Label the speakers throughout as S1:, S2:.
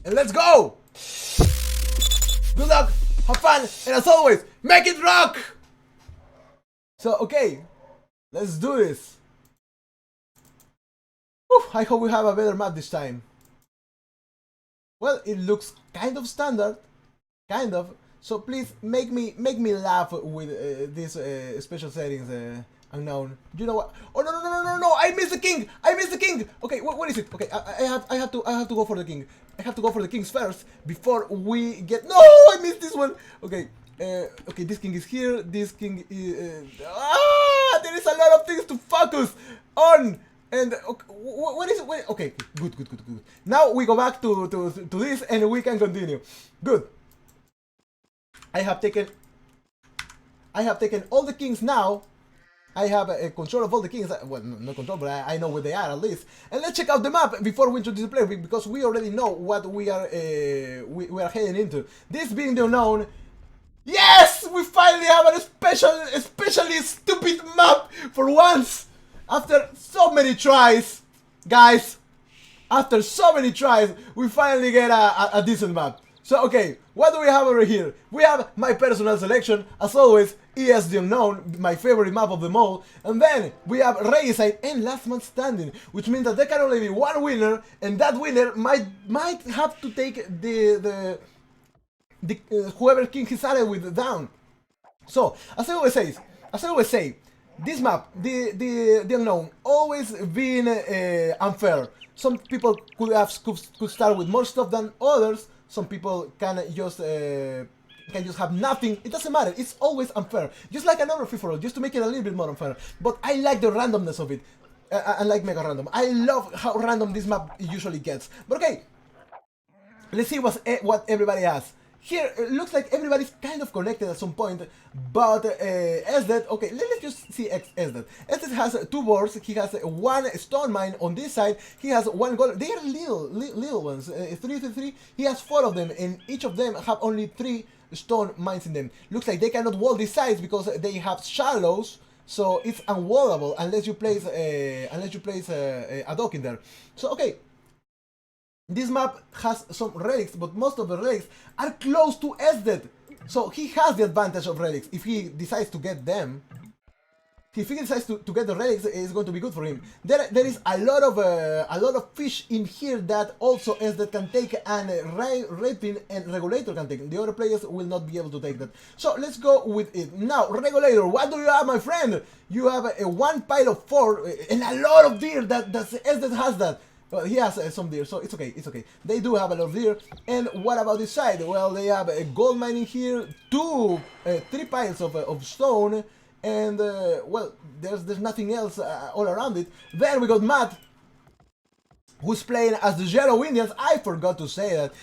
S1: and let's go! Good luck, have fun, and as always, make it rock! So, okay, let's do this. Whew, I hope we have a better map this time. Well, it looks kind of standard, kind of. So please make me laugh with these special settings. Unknown. You know what? Oh no! I missed the king! I missed the king! Okay, what is it? Okay, I have to go for the king. I have to go for the kings first before we get. No, I missed this one. Okay, okay. This king is here. This king is. There is a lot of things to focus on. And okay, what is it? Wait, okay, good. Now we go back to this and we can continue. Good. I have taken all the kings now. I have control of all the kings. Well, not control, but I know where they are at least. And let's check out the map before we introduce the player, because we already know what we are heading into. This being the unknown. Yes, we finally have a especially stupid map for once. After so many tries, guys. After so many tries, we finally get a decent map. So, okay, what do we have over here? We have my personal selection, as always, ES the Unknown, my favorite map of them all. And then we have Regicide and Last Man Standing, which means that there can only be one winner, and that winner might have to take the whoever king he started with down. So, as I always say, this map, the Unknown, always been unfair. Some people could start with more stuff than others. Some people can just have nothing. It doesn't matter. It's always unfair. Just like another free-for-all, just to make it a little bit more unfair. But I like the randomness of it. I like mega random. I love how random this map usually gets. But okay, let's see what everybody has. Here, it looks like everybody's kind of connected at some point, but Esdet, okay, let's just see Esdet. Esdet has 2 boards, he has 1 stone mine on this side, he has 1 gold, they are little ones, 3, he has 4 of them, and each of them have only 3 stone mines in them. Looks like they cannot wall these sides because they have shallows, so it's unwallable unless you place a dock in there. So, okay. This map has some relics, but most of the relics are close to Esdet. So he has the advantage of relics. If he decides to get them, if he decides to get the relics, it's going to be good for him. There is a lot of fish in here that also Esdet can take, and Raping and Regulator can take. The other players will not be able to take that. So let's go with it. Now, Regulator, what do you have, my friend? You have a 1 pile of 4 and a lot of deer that Esdet has that. Well, he has some deer, so it's okay, They do have a lot of deer. And what about this side? Well, they have a gold mine in here, 3 piles of stone, and, well, there's nothing else all around it. Then we got Matt, who's playing as the Yellow Indians. I forgot to say that.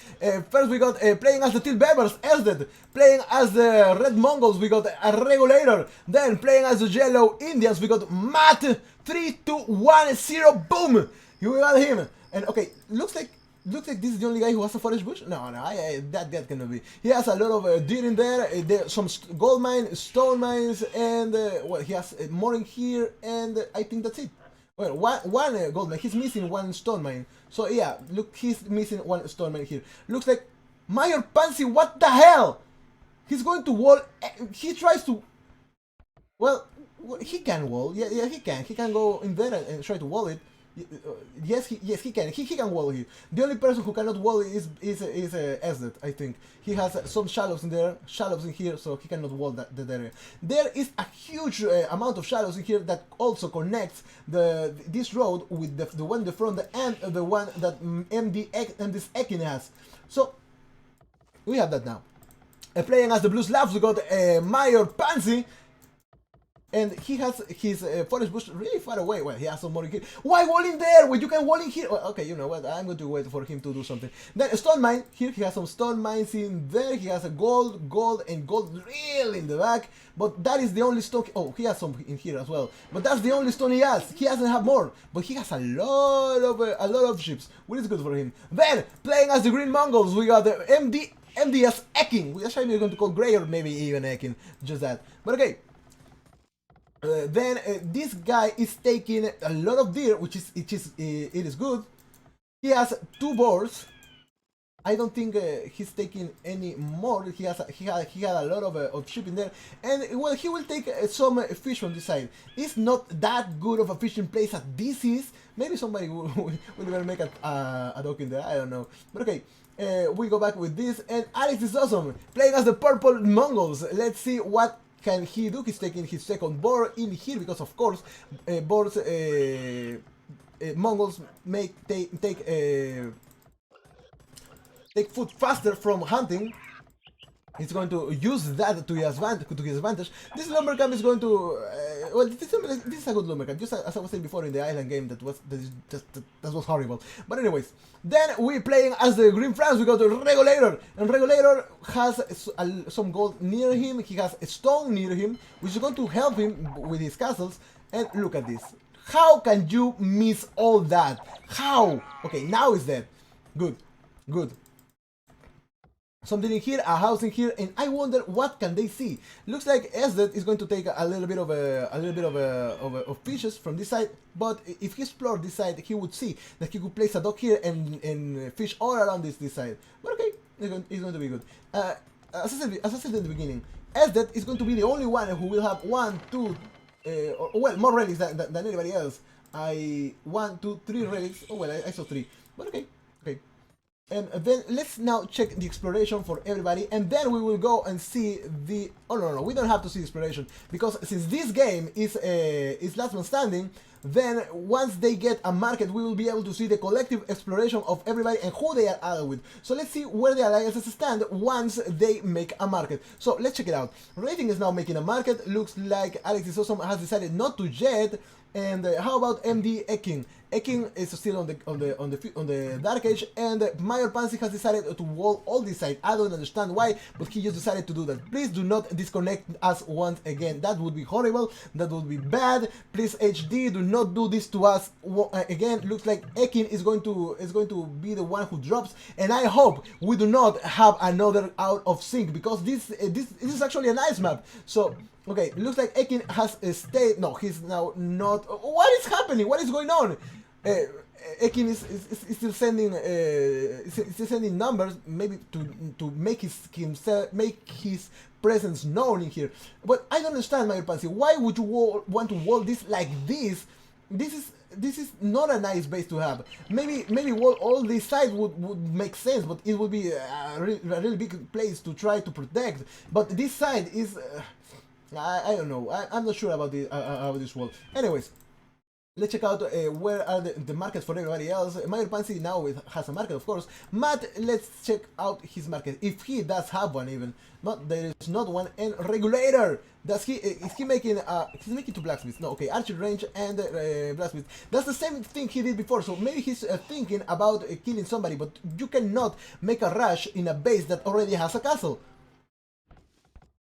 S1: First we got playing as the Teal Beavers, Esdet. Playing as the Red Mongols, we got a Regulator. Then playing as the Yellow Indians, we got Matt. 3, 2, 1, 0, boom! You got him, and okay, looks like this is the only guy who has a forest bush. No, that cannot be. He has a lot of deer in there. There's some gold mine, stone mines, and well, he has more in here, and I think that's it. Well, one gold mine. He's missing 1 stone mine. So yeah, look, he's missing 1 stone mine here. Looks like Mayor Pansy. What the hell? He's going to wall. He tries to. Well, he can wall. Yeah, he can. He can go in there and try to wall it. Yes, he can. He can wall here. The only person who cannot wall is Esdet, I think. He has some shallows in there, shallows in here, so he cannot wall that area. There is a huge amount of shallows in here that also connects this road with the one in the front and the one that this Ekin has. So we have that now. Playing as the Blue Slavs, we got Mayor Pansy. And he has his forest bush really far away. Well, he has some more in here. Why wall in there when you can wall in here? Well, okay, you know what? I'm going to wait for him to do something. Then stone mine. Here he has some stone mines in there. He has a gold, and gold really in the back. But that is the only stone. Oh, he has some in here as well. But that's the only stone he has. He doesn't have more. But he has a lot of ships, which is good for him. Then playing as the Green Mongols, we got the MDS Eking. We actually are going to call Grey or maybe even Eking. Just that. But okay. Then this guy is taking a lot of deer, which is good. He has 2 boars, I don't think he's taking any more. He had a lot of shipping there, and well, he will take some fish from this side. It's not that good of a fishing place as this is. Maybe somebody will even make a dock in there. I don't know, but okay. We go back with this, and Alex is awesome, playing as the purple Mongols. Let's see what can he do. He's taking his second board in here because, of course, boards Mongols take food faster from hunting. He's going to use that to his advantage. This lumber camp is going to well, this is a good lumber camp. Just as I was saying before in the island game, that was horrible. But anyways, then we playing as the Green France. We go to Regulator, and Regulator has some gold near him. He has a stone near him, which is going to help him with his castles. And look at this. How can you miss all that? How? Okay, now it's dead. Good, good. Something in here, a house in here, and I wonder what can they see. Looks like Esdet is going to take a little bit of fishes from this side, but if he explored this side, he would see that he could place a dock here and fish all around this side. But okay, it's going to be good. As I said in the beginning, Esdet is going to be the only one who will have 1, 2, well, more relics than anybody else. 1, 2, 3 relics. Oh well, I saw 3, but okay. And then let's now check the exploration for everybody, and then we will go and see the... Oh no, we don't have to see exploration, because since this game is last man standing, then once they get a market, we will be able to see the collective exploration of everybody and who they are allied with. So let's see where the alliances stand once they make a market. So let's check it out. Rating is now making a market. Looks like Alex is awesome has decided not to jet. And how about MD Eking? Eking is still on the Dark Age, and Mayor Pansy has decided to wall all this side. I don't understand why, but he just decided to do that. Please do not disconnect us once again. That would be horrible. That would be bad. Please, HD, do not do this to us again. Looks like Eking is going to be the one who drops, and I hope we do not have another out of sync, because this is actually a nice map. So. Okay, looks like Ekin has stayed. No, he's now not. What is happening? What is going on? Ekin is still sending numbers, maybe to make his presence known in here. But I don't understand, Mayor Pansy. Why would you want to wall this like this? This is not a nice base to have. Maybe wall all this side would make sense, but it would be a really big place to try to protect. But this side is. I don't know. I'm not sure about this wall. Anyways, let's check out where are the markets for everybody else. Mayor Pansy now has a market, of course. Matt, let's check out his market, if he does have one even. But there is not one. And Regulator, is he making he's making 2 blacksmiths? No, okay, archer range and blacksmith. That's the same thing he did before. So maybe he's thinking about killing somebody, but you cannot make a rush in a base that already has a castle.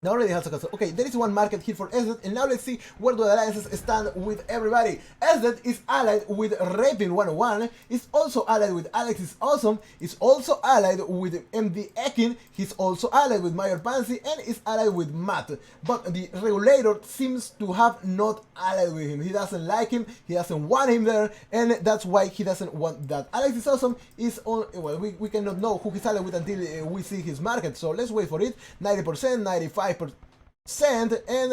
S1: Now already has a castle. Okay, there is one market here for Esdet, and now let's see where the alliances stand with everybody. Esdet is allied with Rapin 101, is also allied with Alex is Awesome, is also allied with MD Ekin, he's also allied with Mayor Pansy, and is allied with Matt. But the Regulator seems to have not allied with him. He doesn't like him, he doesn't want him there, and that's why he doesn't want that. Alex is Awesome is on, well, we cannot know who he's allied with until we see his market, so let's wait for it. 90%, 95%. And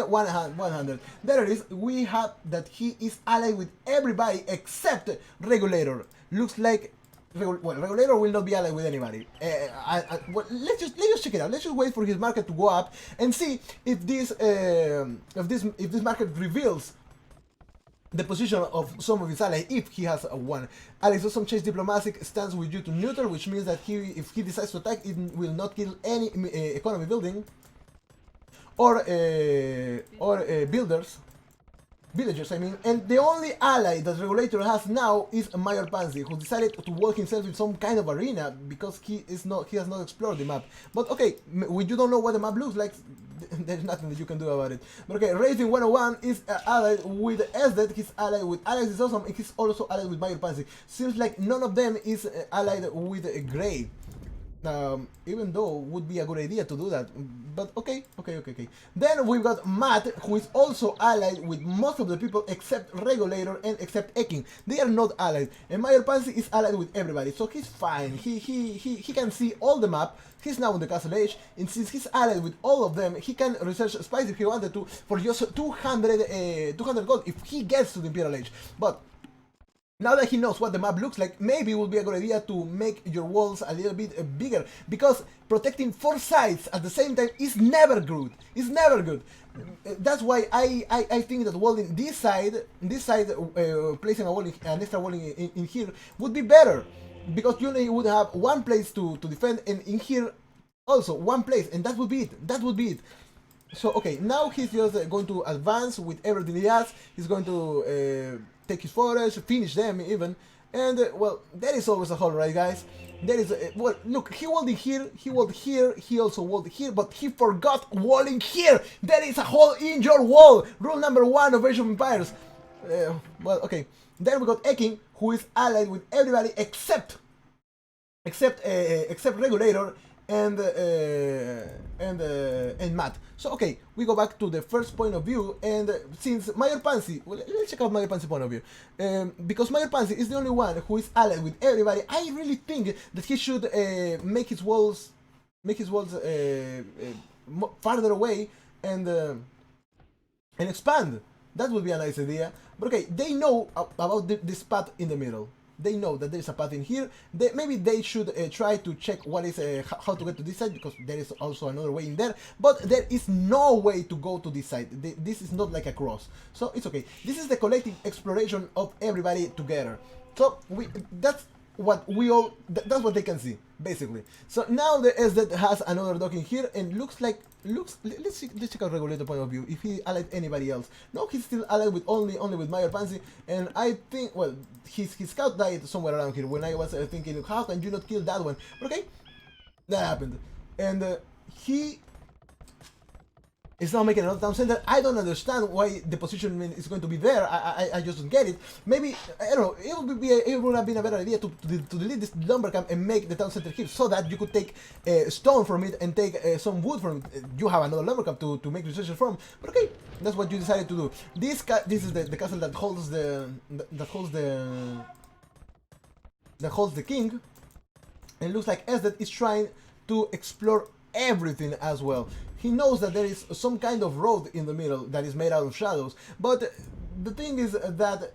S1: 100. There it is. We have that he is allied with everybody except Regulator. Looks like Regulator will not be allied with anybody. Well, let's just check it out. Let's just wait for his market to go up and see if this market reveals the position of some of his allies, if he has one. Alex Awesome change diplomatic stance with you to neutral, which means that if he decides to attack, it will not kill any economy building. Or villagers, I mean, and the only ally that Regulator has now is Mayor Pansy, who decided to walk himself in some kind of arena because he has not explored the map. But okay, when you don't know what the map looks like, there's nothing that you can do about it. But okay, Raven 101 is allied with Esdet, he's allied with Alex is Awesome, and he's also allied with Mayor Pansy. Seems like none of them is allied with Grey. Even though would be a good idea to do that, but okay. Then we've got Matt, who is also allied with most of the people except Regulator and except Eking. They are not allied, and Mayor Pansy is allied with everybody, so he's fine. He can see all the map. He's now on the castle edge, and since he's allied with all of them, he can research spies if he wanted to for just 200 gold if he gets to the Imperial Age. But now that he knows what the map looks like, maybe it would be a good idea to make your walls a little bit bigger, because protecting 4 sides at the same time is never good. It's never good. That's why I think that walling this side, placing a wall, an extra wall in here would be better, because you only would have one place to defend, and in here also one place, and that would be it. That would be it. So okay, now he's just going to advance with everything he has. He's going to take his forage, finish them even, and well, there is always a hole, right, guys? There is well, look, he walled here, he walled here, he also walled here, but he forgot walling here. There is a hole in your wall. Rule number 1 of Age of Empires. Well, okay. Then we got Eking, who is allied with everybody except Regulator and Matt. So okay, we go back to the first point of view, and since Mayor Pansy, well, let's check out Mayor Pansy's point of view, because Mayor Pansy is the only one who is allied with everybody. I really think that he should make his walls farther away and expand. That would be a nice idea. But okay, they know about this path in the middle. They know that there is a path in here. Maybe they should try to check what is how to get to this side, because there is also another way in there. But there is no way to go to this side. This is not like a cross, so it's okay. This is the collective exploration of everybody together. So that's what that's what they can see basically. So now the SZ has another dock in here, and let's check out Regulator point of view if he allied anybody else. No, he's still allied with only with Mayor Pansy, and I think, well, his scout died somewhere around here when I was thinking, how can you not kill that one? But okay, that happened, and he is now making another town center. I don't understand why the positioning is going to be there. I just don't get it. Maybe, I don't know, it would have been a better idea to delete this lumber camp and make the town center here, so that you could take stone from it and take some wood from it. You have another lumber camp to make resources from. But okay, that's what you decided to do. This is the castle that holds the king. And it looks like Esdet is trying to explore everything as well. He knows that there is some kind of road in the middle that is made out of shadows, but the thing is that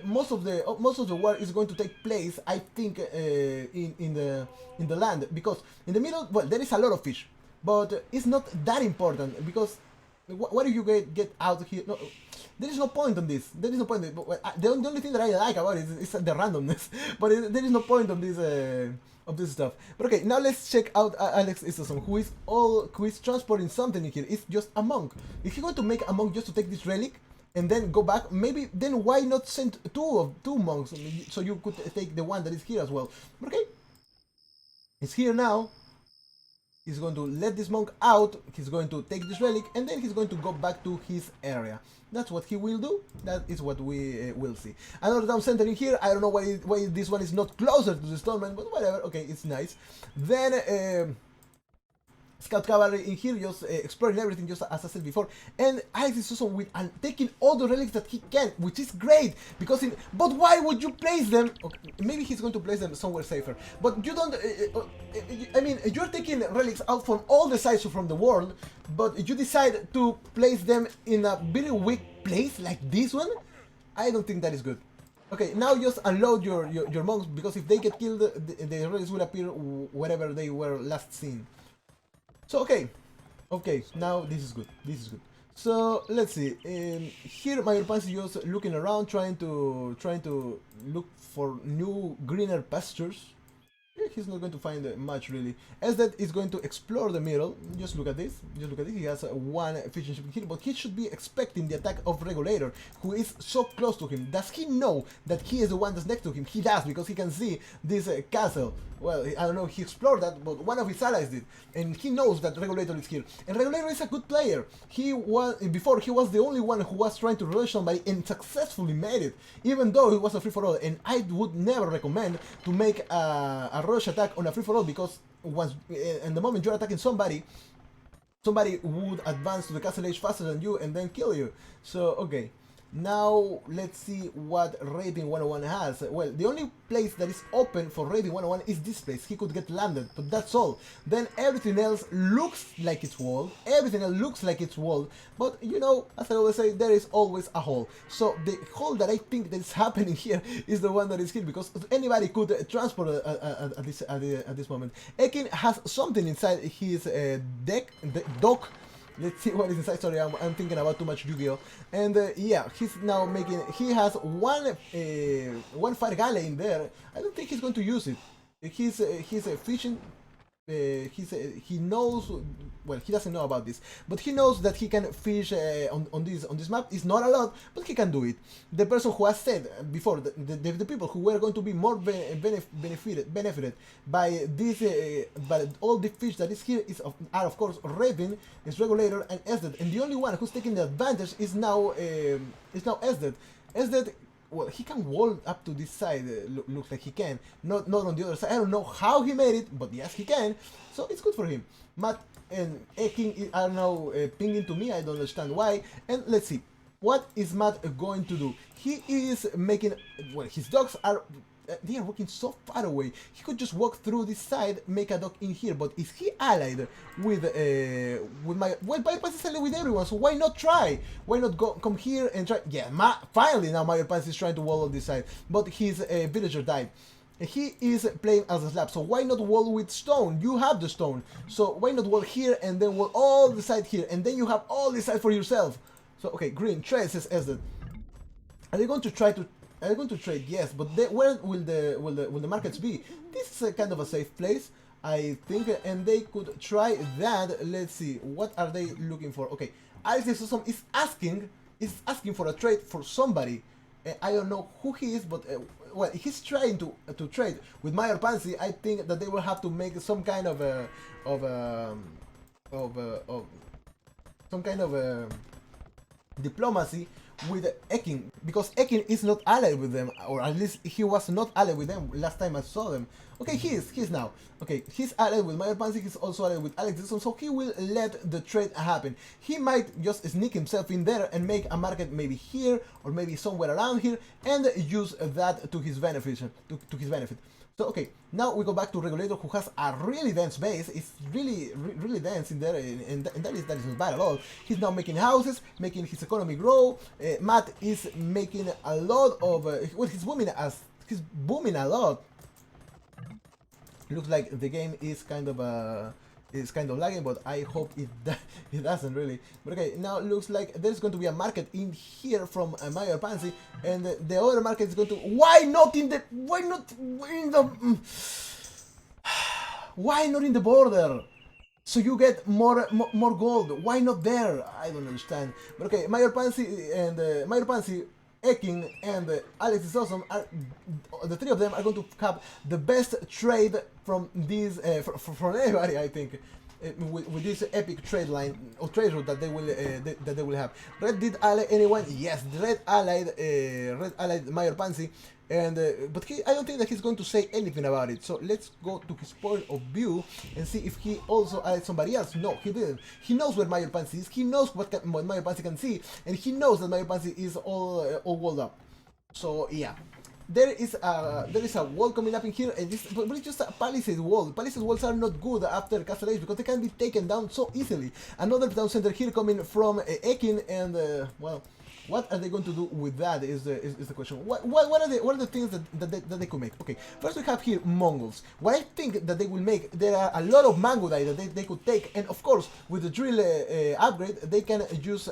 S1: most of the war is going to take place, I think, in the land, because in the middle, well, there is a lot of fish, but it's not that important, because what do you get out here? No, there is no point on this. There is no point. The only thing that I like about it is the randomness, but there is no point on this. Of this stuff. But okay, now let's check out Alex Isterson, who is transporting something in here. It's just a monk. Is he going to make a monk just to take this relic and then go back? Maybe then why not send two monks, so you could take the one that is here as well. But okay, it's here now. He's going to let this monk out, he's going to take this relic, and then he's going to go back to his area. That's what he will do. That is what we will see. Another town center in here. I don't know why this one is not closer to the Stormman, but whatever. Okay, it's nice. Then Scout Cavalry in here, just exploring everything, just as I said before. And Alex is also with taking all the relics that he can, which is great. Because but why would you place them? Okay, maybe he's going to place them somewhere safer. But you don't. I mean, you're taking relics out from all the sides from the world, but you decide to place them in a very weak place like this one. I don't think that is good. Okay, now just unload your monks, because if they get killed, the relics will appear wherever they were last seen. So okay, now this is good. So let's see. Here Mayor Pansy just looking around, trying to look for new greener pastures. He's not going to find much really. Esdet is going to explore the middle. Just look at this. He has one fishing ship here, but he should be expecting the attack of Regulator, who is so close to him. Does he know that he is the one that's next to him? He does, because he can see this castle. Well, I don't know, he explored that, but one of his allies did, and he knows that Regulator is here. And Regulator is a good player. Before he was the only one who was trying to rush somebody and successfully made it, even though it was a free-for-all. And I would never recommend to make a rush rush attack on a free-for-all because once in the moment you're attacking somebody would advance to the castle edge faster than you and then kill you. So, okay. Now, let's see what Raven 101 has. Well, the only place that is open for Raven 101 is this place. He could get landed, but that's all. Then everything else looks like it's walled. Everything else looks like it's walled. But, you know, as I always say, there is always a hole. So, the hole that I think that is happening here is the one that is here, because anybody could transport at this moment. Ekin has something inside his dock. Let's see what is inside. Sorry, I'm thinking about too much Yu-Gi-Oh! And yeah, he's now making. He has one fire galley in there. I don't think he's going to use it. He's fishing. He knows. Well, he doesn't know about this, but he knows that he can fish on this map. It's not a lot, but he can do it. The person who has said before, the people who were going to be more benefited by this, by all the fish that is here are of course Raven, is Regulator, and Esdet, and the only one who's taking the advantage is now Esdet. Esdet. Well, he can wall up to this side, looks like he can, not on the other side. I don't know how he made it, but yes, he can, so it's good for him. Matt and Eking are now pinging to me, I don't understand why, and let's see, what is Matt going to do? He is making, well, his dogs are, they are walking so far away. He could just walk through this side, make a dog in here, but is he allied with my, well, Bypass is allied with everyone, so why not try? Why not come here and try? Yeah, finally now Bypass is trying to wall on this side, but his villager died. He is playing as a slab, so why not wall with stone? You have the stone, so why not wall here and then wall all the side here, and then you have all the side for yourself. So okay, green trade says Esdet. Are they going to try to? Are they going to trade? Yes, but where will the markets be? This is a kind of a safe place, I think, and they could try that. Let's see, what are they looking for? Okay, Alex is asking for a trade for somebody. I don't know who he is, but well, he's trying to trade with Mayor Pansy. I think that they will have to make some kind of diplomacy with Ekin, because Ekin is not allied with them, or at least he was not allied with them last time I saw them. Okay, he is now. Okay, he's allied with Mayor Pansy, he's also allied with Alex Dixon, so he will let the trade happen. He might just sneak himself in there and make a market maybe here, or maybe somewhere around here, and use that to his benefit. So okay, now we go back to Regulator, who has a really dense base. It's really dense in there, and that is not bad at all. He's now making houses, making his economy grow. Matt is making a lot of well, he's booming a lot. Looks like the game is kind of lagging, but I hope it doesn't really. But okay, now looks like there's going to be a market in here from Mayor Pansy, and the other market is going to. Why not in the border? So you get more gold. Why not there? I don't understand. But okay, Mayor Pansy and Ekin and Alex is awesome. The three of them are going to have the best trade from these from anybody, I think, with this epic trade line or trade route that they will have. Red did ally anyone? Yes, Red allied Mayor Pansy, and but I don't think that he's going to say anything about it. So let's go to his point of view and see if he also allied somebody else. No, he didn't. He knows where Mayor Pansy is. He knows what Mayor Pansy can see, and he knows that Mayor Pansy is all walled up. So yeah. There is a wall coming up in here, and but it's just a palisade wall. Palisade walls are not good after Castle Age because they can be taken down so easily. Another town center here coming from Ekin, and well, what are they going to do with that is the question. What are the things that they could make? Okay, first we have here Mongols. What I think that they will make, there are a lot of Mangudai that they could take, and of course with the drill upgrade they can use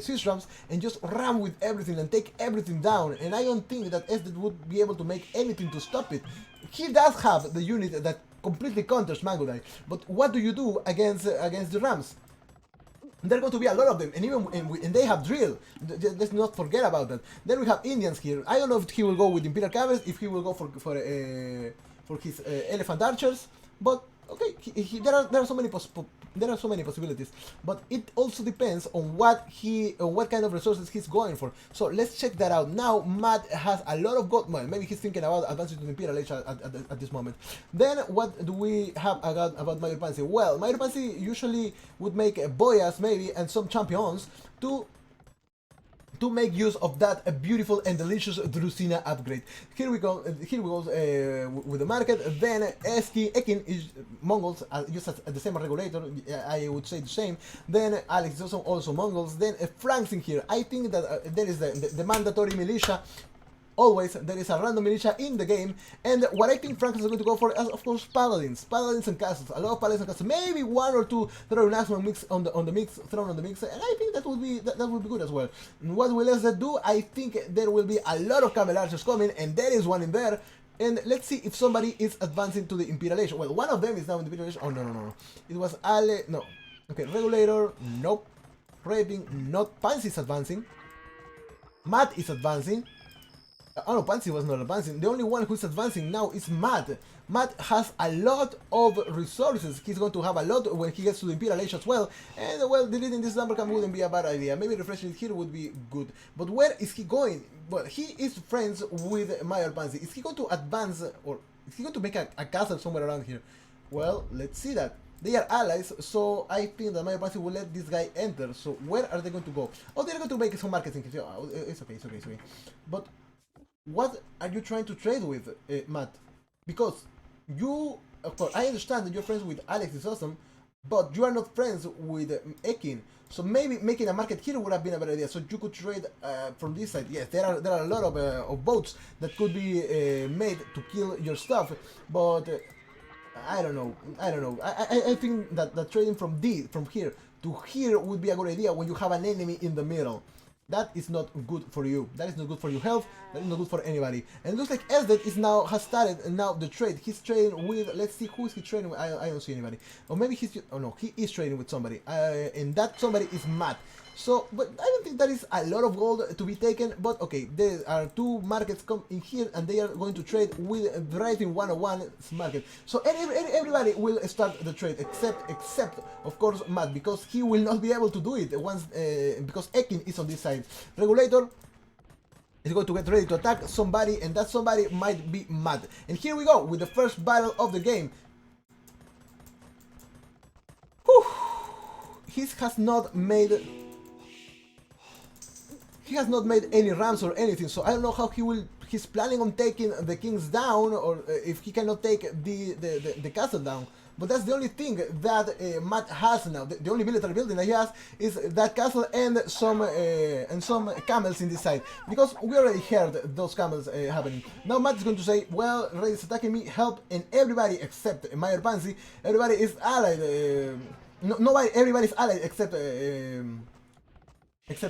S1: Swiss rams and just ram with everything and take everything down. And I don't think that Esdet would be able to make anything to stop it. He does have the unit that completely counters Mangudai, but what do you do against the rams? There are going to be a lot of them, and they have drill. Let's not forget about that. Then we have Indians here. I don't know if he will go with Imperial Cavalry, if he will go for his elephant archers, but okay, there are so many there are so many possibilities, but it also depends on what kind of resources he's going for. So let's check that out. Now Matt has a lot of gold. Well, maybe he's thinking about advancing to the Imperial Age at this moment. Then what do we have about Mayor Pansy? Well, Mayor Pansy usually would make boyas maybe and some champions to make use of that beautiful and delicious Drusina upgrade. Here we go with the market. Then Ekin is Mongols, just as the same regulator, I would say the same. Then Alex is also Mongols. Then Frank's in here. I think that there is the mandatory militia. Always there is a random militia in the game, and what I think Frank is going to go for is, of course, paladins and castles. A lot of paladins and castles, maybe one or two thrown mix on the mix, and I think that would be good as well. And what will that do? I think there will be a lot of camel archers coming, and there is one in there. And let's see if somebody is advancing to the Imperial Age. Well, one of them is now in the Imperial Age. Oh no. It was Ale. No. Okay, regulator. Nope. Raping. Not. Pansy is advancing. Matt is advancing. Oh no, Pansy was not advancing. The only one who's advancing now is Matt. Matt has a lot of resources. He's going to have a lot when he gets to the Imperial Age as well. And well, deleting this number cam wouldn't be a bad idea. Maybe refreshing it here would be good. But where is he going? Well, he is friends with Mayor Pansy. Is he going to advance, or is he going to make a castle somewhere around here? Well, let's see that. They are allies, so I think that Mayor Pansy will let this guy enter. So where are they going to go? Oh, they're going to make some markets in here. Oh, it's okay. But what are you trying to trade with, Matt? Because you, of course, I understand that you're friends with Alex is awesome, but you are not friends with Ekin. So maybe making a market here would have been a better idea. So you could trade from this side. Yes, there are a lot of boats that could be made to kill your stuff, but I don't know. I think that trading from here to here would be a good idea when you have an enemy in the middle. That is not good for you. That is not good for your health. That is not good for anybody. And it looks like Esdet has started now the trade. He's trading with, let's see, who is he trading with? I don't see anybody. Or maybe he is trading with somebody. And that somebody is Matt. So, but I don't think that is a lot of gold to be taken. But okay, there are two markets come in here, and they are going to trade with Writing 101's market. So everybody will start the trade, except of course Matt, because he will not be able to do it once because Ekin is on this side. Regulator is going to get ready to attack somebody, and that somebody might be Matt. And here we go with the first battle of the game. Whew. He has not made any rams or anything, so I don't know how he's planning on taking the kings down, or if he cannot take the castle down. But that's the only thing that Matt has now. The only military building that he has is that castle and some camels in this side, because we already heard those camels happening. Now Matt is going to say, well, Ray is attacking me, help, and everybody except Mayor Pansy, everybody is allied. Everybody is allied except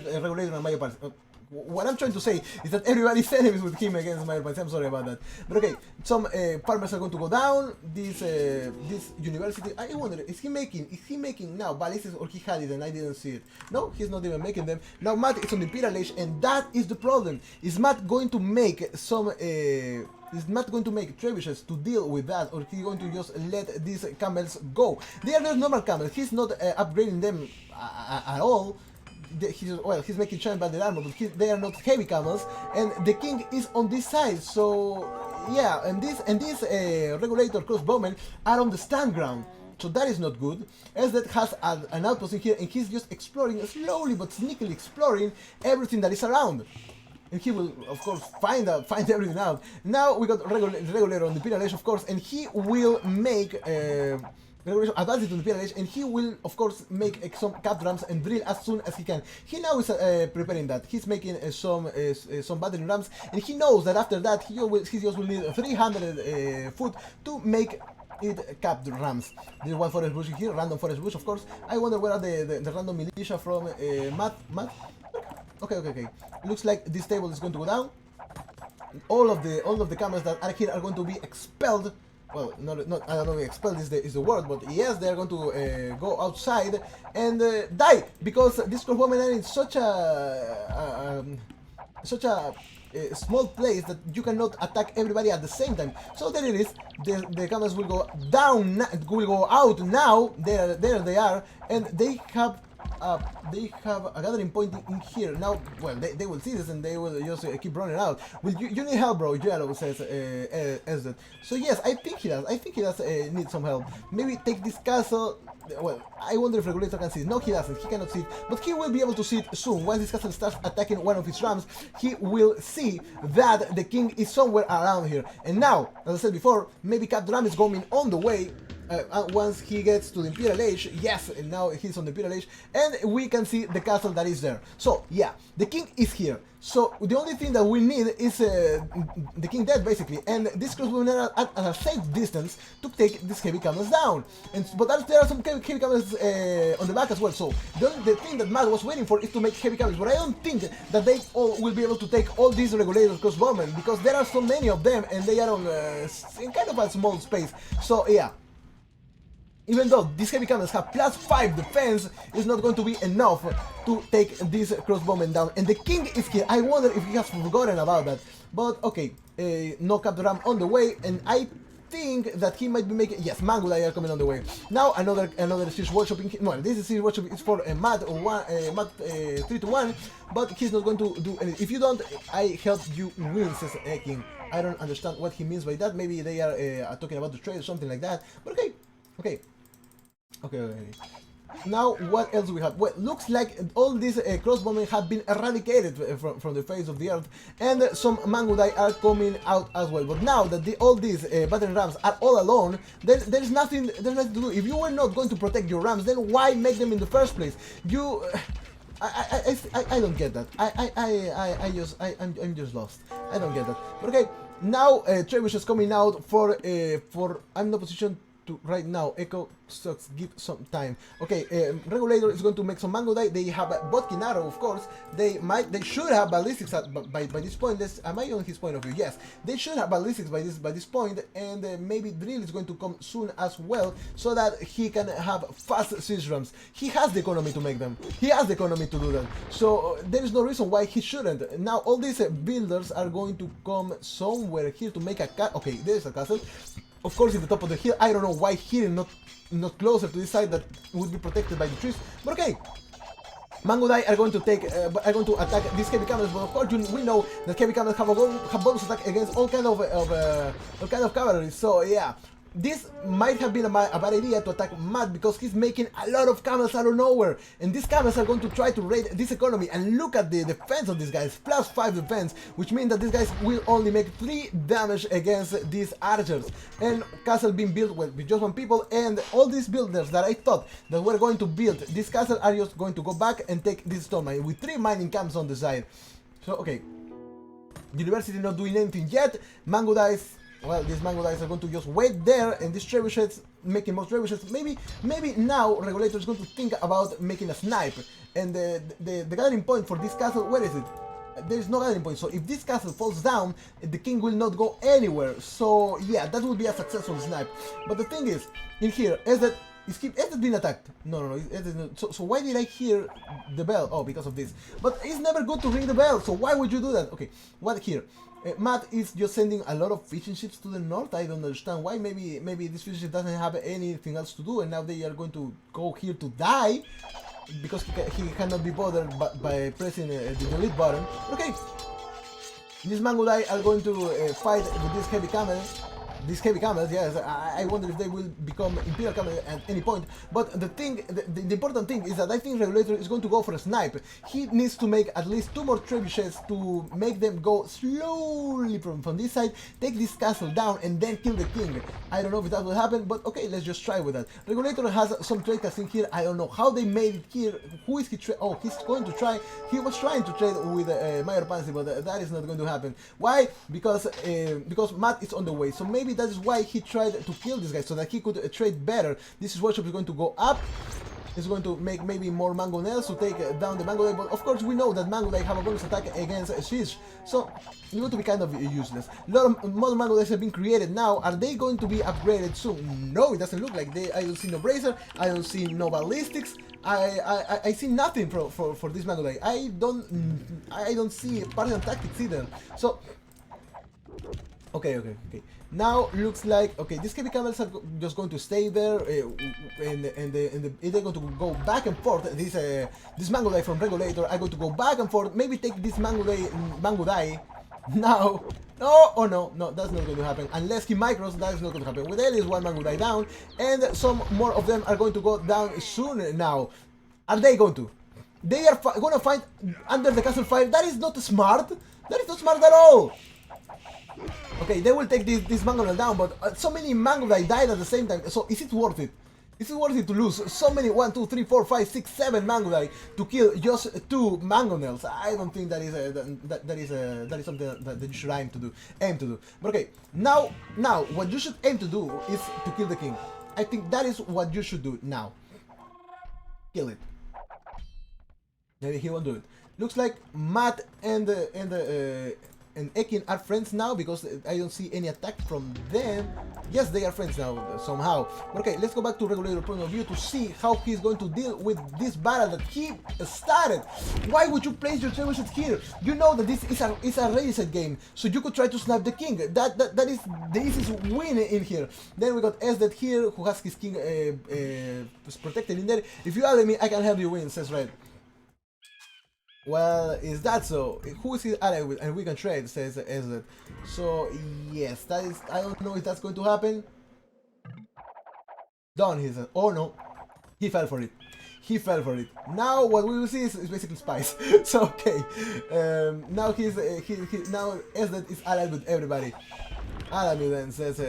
S1: Regulator and Mayor Pansy. What I'm trying to say is that everybody's enemies with him against Mayor Pansy. I'm sorry about that. But okay, some farmers are going to go down. This university, I wonder, is he making now ballistics, or he had it and I didn't see it? No, he's not even making them. Now Matt is on the Imperial Age, and that is the problem. Is Matt going to make some is not going to make trebuchets to deal with that, or he's going to just let these camels go? They are not normal camels. He's not upgrading them at all. He's making giant banded armor, but they are not heavy camels, and the king is on this side. So yeah, and this regulator crossbowmen are on the stand ground, so that is not good. Esdet has an outpost in here, and he's just exploring, slowly but sneakily exploring everything that is around. And he will, of course, find everything out. Now we got regulator on the Imperial Age, of course, and he will make advancing to the Imperial Age, and he will, of course, make some cap drums and drill as soon as he can. He now is preparing that. He's making some battering rams, and he knows that after that he just will need 300 foot to make it cap rams. There's one forest bush here, random forest bush, of course. I wonder where are the random militia from Matt? Okay. Looks like this table is going to go down. All of the camels that are here are going to be expelled. Well, not I don't know if expelled is the word, but yes, they are going to go outside and die, because these crossbowmen are in such a small place that you cannot attack everybody at the same time. So there it is. The camels will go down, will go out now. There they are, and they have a gathering point in here. Now, well, they will see this and they will just keep running out. Well, you need help, bro, Yellow says Esdet. So yes, I think he does. I think he does need some help. Maybe take this castle. Well, I wonder if Regulator can see it. No, he doesn't. He cannot see it. But he will be able to see it soon. Once this castle starts attacking one of his rams, he will see that the king is somewhere around here. And now, as I said before, maybe Cat Ram is going on the way. Once he gets to the Imperial Age, yes, and now he's on the Imperial Age, and we can see the castle that is there. So, yeah, the king is here. So, the only thing that we need is the king dead, basically, and this crossbowmen are at a safe distance to take these heavy camels down. But there are some heavy camels on the back as well, so the thing that Matt was waiting for is to make heavy camels, but I don't think that they all will be able to take all these regulators crossbowmen, because there are so many of them, and they are on in kind of a small space. So, yeah. Even though these heavy cannons have +5 defense, it's not going to be enough to take this crossbowman down. And the king is here. I wonder if he has forgotten about that. But okay, no Cap Ram on the way, and I think that he might be making. Yes, Mangudai are coming on the way. Now another Siege Workshop. No, this is Siege Workshop. It's for Matt 3-1, but he's not going to do anything. If you don't, I help you win, says King. I don't understand what he means by that. Maybe they are talking about the trade or something like that. But okay, okay. Okay. Now, what else do we have? Well, looks like all these crossbowmen have been eradicated from the face of the earth, and some Mangudai are coming out as well. But now that all these battering rams are all alone, then there's nothing to do. If you were not going to protect your rams, then why make them in the first place? You, I don't get that. I'm just lost. I don't get that. But okay, now Trebuch is coming out for I'm in a position to right now. Echo sucks, give some time. Okay, Regulator is going to make some Mangudai. They have Botkin Arrow, of course. They should have ballistics by this point. Am I on his point of view? Yes, they should have ballistics by this point, and maybe Drill is going to come soon as well, so that he can have fast siege rams. He has the economy to make them. He has the economy to do that. So there is no reason why he shouldn't. Now all these builders are going to come somewhere here to make a castle. Okay, there's a castle. Of course, in the top of the hill. I don't know why here and not closer to this side that would be protected by the trees. But okay, Mangudai are going to attack these heavy camels. But of course, we know that heavy camels have bonus attack against all kind of cavalry. So yeah. This might have been a bad idea to attack Matt, because he's making a lot of camels out of nowhere, and these camels are going to try to raid this economy. And look at the defense of these guys, +5 defense, which means that these guys will only make 3 damage against these archers. And castle being built with just 1 people, and all these builders that I thought that were going to build this castle are just going to go back and take this stone mine with 3 mining camps on the side. So okay, University not doing anything yet. Mangudai's. Well, these Mangudais are going to just wait there, and these trebuchets, making more trebuchets. Maybe now Regulator is going to think about making a snipe. And the gathering point for this castle, where is it? There is no gathering point. So if this castle falls down, the king will not go anywhere. So yeah, that would be a successful snipe. But the thing is, in here, is that been attacked? No. So why did I hear the bell? Oh, because of this. But it's never good to ring the bell. So why would you do that? Okay, what here? Matt is just sending a lot of fishing ships to the north. I don't understand why. Maybe this fishing ship doesn't have anything else to do, and now they are going to go here to die because he cannot be bothered by pressing the delete button. Okay, these Mangudai are going to fight with this heavy camel. These heavy camels, yes, I wonder if they will become Imperial camels at any point. But the important thing is that I think Regulator is going to go for a snipe. He needs to make at least 2 more trebuchets to make them go slowly from this side, take this castle down, and then kill the king. I don't know if that will happen, but okay, let's just try with that. Regulator has some trade casting here. I don't know how they made it here. Who is he? Oh, he's going to try. He was trying to trade with Mayor Pansy, but that is not going to happen. Why? Because Matt is on the way. So maybe that is why he tried to kill this guy, so that he could trade better. This workshop is going to go up. is going to make maybe more Mango nails to take down the Mango Day, but of course we know that Mango Day have a bonus attack against Fish, so it's going to be kind of useless. A lot of modern Mango Days have been created now. Are they going to be upgraded soon? No, it doesn't look like they. I don't see no Bracer, I don't see no Ballistics, I see nothing for this Mango Day. I don't see partisan tactics either. So okay. Now looks like okay, these heavy camels are just going to stay there, and they're going to go back and forth. This Mango Day from Regulator are going to go back and forth. Maybe take this Mango Day now. No, that's not going to happen unless he micros. That is not going to happen. With at least one Mango Day down, and some more of them are going to go down soon. Now, are they going to? They are going to fight under the castle fire. That is not smart. That is not smart at all. Okay, they will take this Mangonel down, but so many Mangonel died at the same time. So is it worth it? Is it worth it to lose so many 1, 2, 3, 4, 5, 6, 7 Mangonel to kill just 2 Mangonels? I don't think that is something that you should aim to do. But okay, now what you should aim to do is to kill the king. I think that is what you should do now. Kill it. Maybe he won't do it. Looks like Matt and Ekin are friends now because I don't see any attack from them. Yes, they are friends now somehow. Okay, let's go back to Regulator point of view to see how he's going to deal with this battle that he started. Why would you place your trebuchet here? You know that this is a reset game, so you could try to snipe the king. That is the easiest win in here. Then we got Esdet here who has his king protected in there. If you allow me, I can help you win, says Red. Well, is that so? Who is his ally with? And we can trade, says Esdet. So, yes, that is. I don't know if that's going to happen. Done, he said. Oh no, he fell for it. He fell for it. Now, what we will see is basically spies. So, okay. Now now Esdet is allied with everybody. Allow me then, says.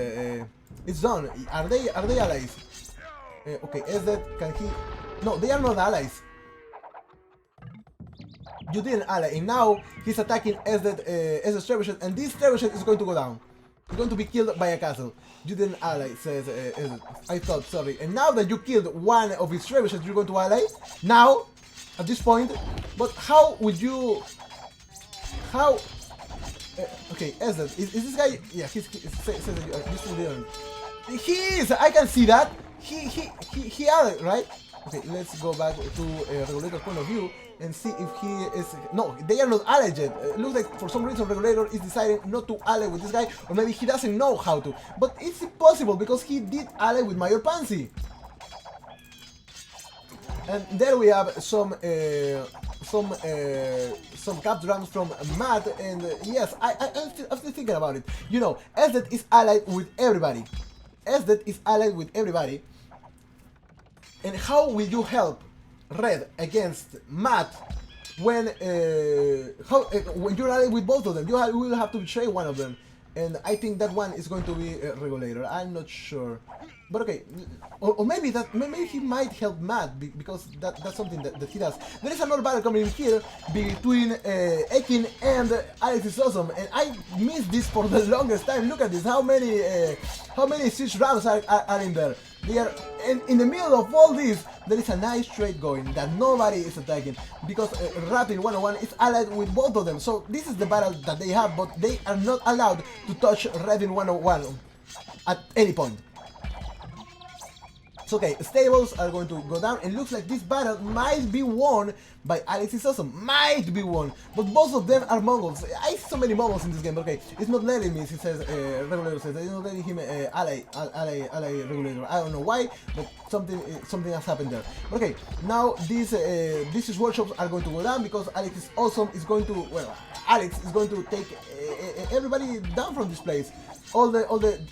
S1: It's done. Are they allies? Okay, Esdet, can he? No, they are not allies. You didn't ally, and now he's attacking Esdet's trebuchet, and this trebuchet is going to go down. He's going to be killed by a castle. You didn't ally, says Esdet. I thought, sorry. And now that you killed one of his trebuchets, you're going to ally? Now? At this point? But how would you... How... okay, Esdet, is this guy... Yeah, he says that you still didn't. He is! I can see that! He allied, right? Okay, let's go back to Regulator's point of view and see if he is... No, they are not allied yet. It looks like for some reason Regulator is deciding not to ally with this guy, or maybe he doesn't know how to. But it's impossible because he did ally with Major Pansy. And there we have some cap drums from Matt, and yes, I'm still thinking about it. You know, Esdet is allied with everybody. Esdet is allied with everybody. And how will you help Red against Matt when when you're allied with both of them? You will have to betray one of them, and I think that one is going to be Regulator. I'm not sure, but okay, or maybe he might help Matt because that's something that he does. There is another battle coming in here between Ekin and Alex is awesome, and I missed this for the longest time. Look at this, how many siege rounds are in there. They are in the middle of all this. There is a nice trade going that nobody is attacking because Rapid 101 is allied with both of them. So this is the battle that they have, but they are not allowed to touch Rapid 101 at any point. So okay, stables are going to go down, and looks like this battle might be won by Alex is awesome. Might be won, but both of them are Mongols. I see so many Mongols in this game, but okay, it's not letting me. He says, Regulator says, it's not letting him ally Regulator. I don't know why, but something has happened there. But okay, now these workshops are going to go down because Alex is awesome is going to, well, Alex is going to take everybody down from this place. All the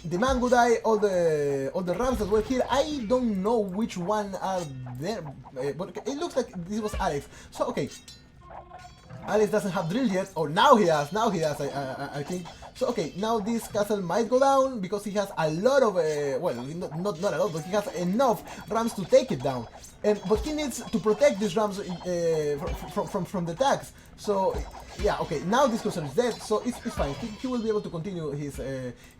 S1: Mangudai, all the Rams that were here. I don't know which one are there, but it looks like this was Alex. So okay, Alex doesn't have drill yet, or now he has, I think. So okay, now this castle might go down because he has a lot of, well, not a lot, but he has enough rams to take it down. But he needs to protect these rams from the attacks. So yeah, okay, now this cruiser is dead, so it's fine. He will be able to continue his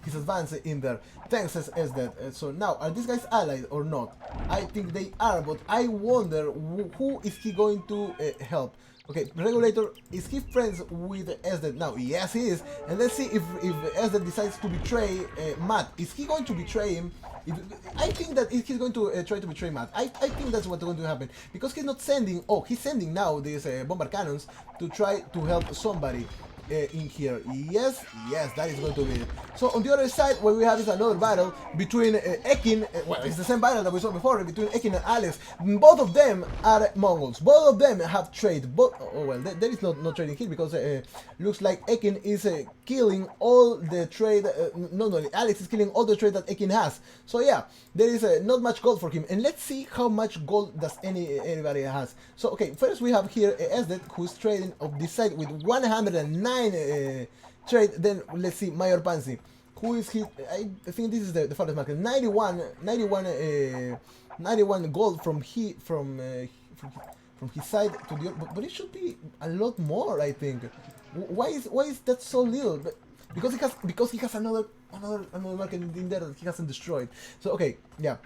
S1: advance in there. Thanks as that. So now, are these guys allied or not? I think they are, but I wonder who is he going to help. Okay, Regulator, is he friends with SDET now? Yes, he is. And let's see if SDET decides to betray Matt. Is he going to betray him? I think that he's going to try to betray Matt. I think that's what's going to happen. Because he's not sending... Oh, he's sending now these bomber cannons to try to help somebody in here. Yes, that is going to be it. So on the other side, what we have is another battle between Ekin, well, it's the same battle that we saw before, between Ekin and Alex. Both of them are Mongols. Both of them have trade. Oh well, there is no trading here because looks like Ekin is killing all the trade. No, Alex is killing all the trade that Ekin has. So yeah, there is not much gold for him. And let's see how much gold does anybody has. So okay, first we have here SDET, who's trading of this side with 109 trade. Then let's see Mayor Pansy. Who is he? I think this is the farthest market. 91 gold from his side to the other, but it should be a lot more, I think. Why is that so little? Because he has another market in there that he hasn't destroyed. So okay, yeah.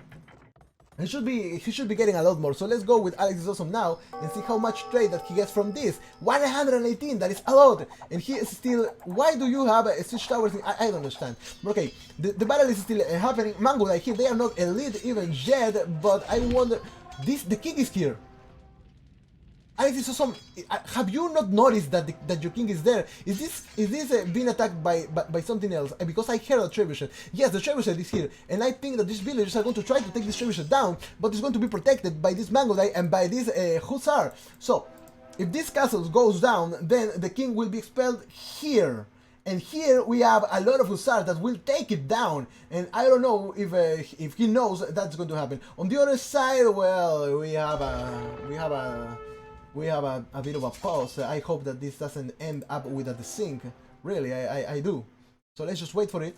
S1: He should be getting a lot more. So let's go with Alex is Awesome now and see how much trade that he gets from this. 118, that is a lot. And he is still... Why do you have a siege tower thing? I don't understand. But okay, the battle is still happening. Mango, like here, they are not elite even yet, but I wonder... The king is here. Alex is Awesome. Have you not noticed that your king is there? Is this being attacked by something else? Because I heard a trebuchet. Yes, the trebuchet is here, and I think that these villagers are going to try to take this trebuchet down, but it's going to be protected by this Mangodai and by this hussar. So, if this castle goes down, then the king will be expelled here. And here we have a lot of hussars that will take it down, and I don't know if he knows that's going to happen. On the other side, well, we have a bit of a pause. I hope that this doesn't end up with a sink. Really, I do. So let's just wait for it.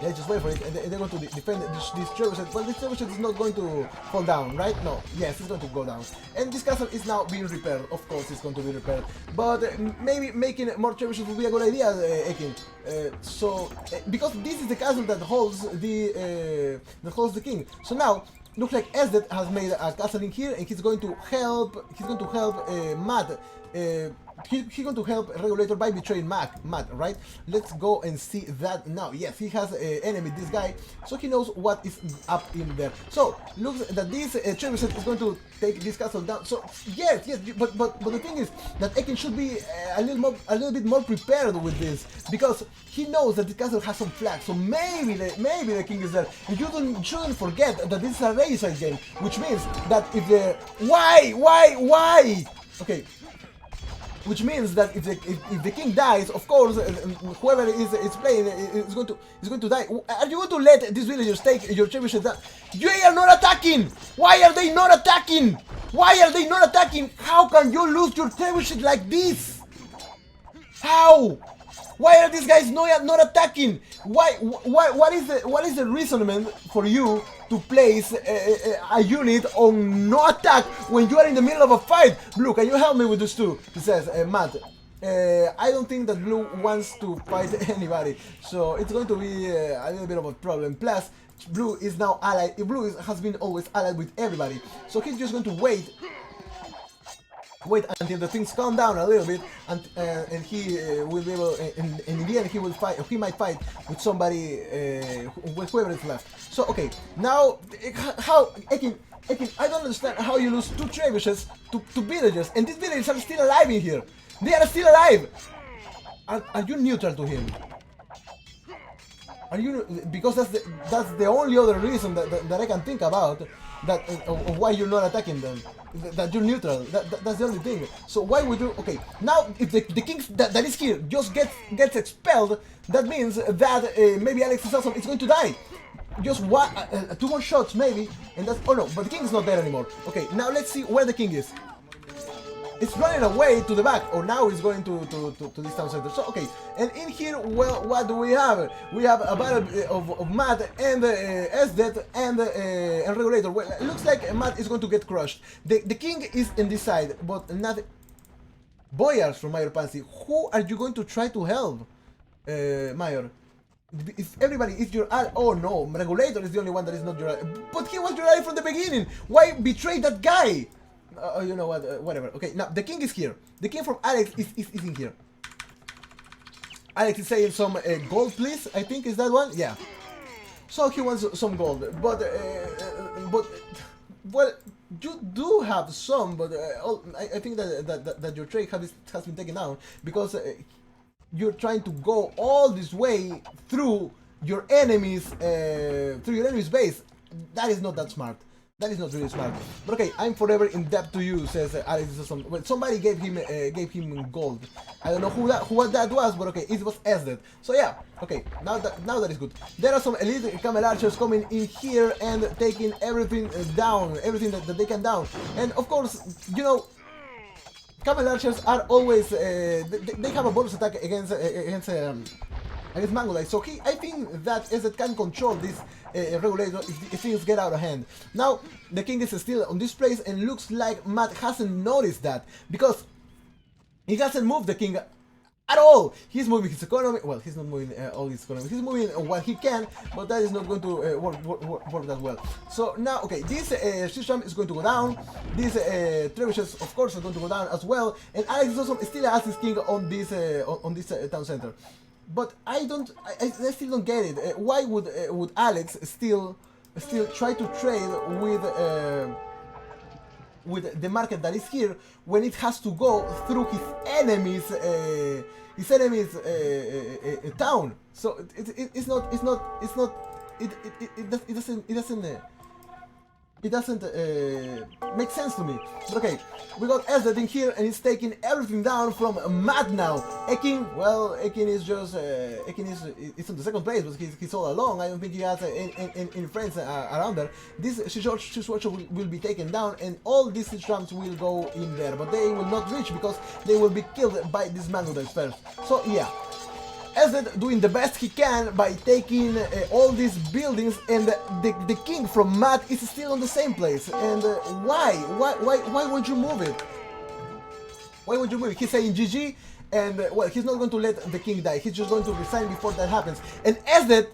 S1: Let's just wait for it. And they're going to defend this trebuchet. Well, this trebuchet is not going to fall down, right? No. Yes, it's going to go down. And this castle is now being repaired. Of course, it's going to be repaired. But maybe making more trebuchets would be a good idea, Ekin. Because this is the castle that holds the king. So now, looks like SDET has made a castle in here, and he's going to help. Matt. He's going to help Regulator by betraying Matt, right? Let's go and see that now. Yes, he has an enemy, this guy, so he knows what is up in there. So looks that this trebuchet is going to take this castle down. So yes, but the thing is that Ekin should be a little bit more prepared with this, because he knows that the castle has some flags. So maybe the king is there. And you shouldn't forget that this is a race game, which means that if the why? Okay. Which means that if the king dies, of course, whoever is playing is going to die. Are you going to let these villagers take your trebuchet down? They are not attacking. Why are they not attacking? How can you lose your trebuchet like this? How? Why are these guys not attacking? What is the reasoning for you to place a unit on no attack when you are in the middle of a fight? Blue, can you help me with this too? He says, Matt. I don't think that Blue wants to fight anybody, so it's going to be a little bit of a problem. Plus, Blue is now allied. Blue has been always allied with everybody, so he's just going to wait until the things calm down a little bit, and he will be able, and in the end he might fight with somebody, with whoever is left. So okay, now how Ekin, I don't understand how you lose 2 trebuchets to villagers, and these villagers are still alive in here. They are still alive. Are you neutral to him? Are you, because that's the only other reason that I can think about, that of why you're not attacking them. That you're neutral. That's the only thing. So why would you? Okay, now if the king that is here just gets expelled, that means that maybe Alex is Awesome is going to die. Just 2 more shots maybe, and that's... Oh no, but the king is not there anymore. Okay, now let's see where the king is. it's running away to the back, or now it's going to this town center. So okay, and in here, well, what do we have? We have a battle of Matt and SDET and Regulator. Well, it looks like Matt is going to get crushed. The king is in this side, but not Boyars from Mayor Pansy. Who are you going to try to help, Mayor? If everybody is your ally, oh no, Regulator is the only one that is not your ally. But he was your ally from the beginning. Why betray that guy? You know what, whatever. Okay, now the king is here. The king from Alex is in here. Alex is saying some gold, please. I think is that one. Yeah. So he wants some gold, but well, you do have some, but I think that your trade has been taken down because you're trying to go all this way through your enemy's base. That is not that smart. That is not really smart. But okay, I'm forever in debt to you, says Alex. Well, somebody gave him gold. I don't know who that was, but okay, it was SDET. So yeah, okay, now that is good. There are some elite camel archers coming in here and taking everything down, everything that they can down. And of course, you know, camel archers are always they have a bonus attack against Mangolite. So I think that SDET can control this regulator if things get out of hand. Now the king is still on this place, and looks like Matt hasn't noticed that because he hasn't moved the king at all. He's moving his economy. Well, he's not moving all his economy. He's moving what he can, but that is not going to work that well. So now, okay, this system is going to go down. These trebuchets, of course, are going to go down as well. And Alex also still has his king on this town center. But I still don't get it. Why would Alex still try to trade with the market that is here when it has to go through his enemy's town? So it doesn't make sense to me. But okay, we got SDET in here, and he's taking everything down from Matt now. Ekin, well, Ekin is just is on the second place, but he's all alone. I don't think he has any friends around there. This situation will be taken down, and all these trams will go in there, but they will not reach because they will be killed by these Mangudais first. So yeah. SDET doing the best he can by taking all these buildings, and the king from Matt is still on the same place. And why won't you move it? Why won't you move it? He's saying GG, and well, he's not going to let the king die. He's just going to resign before that happens. And SDET,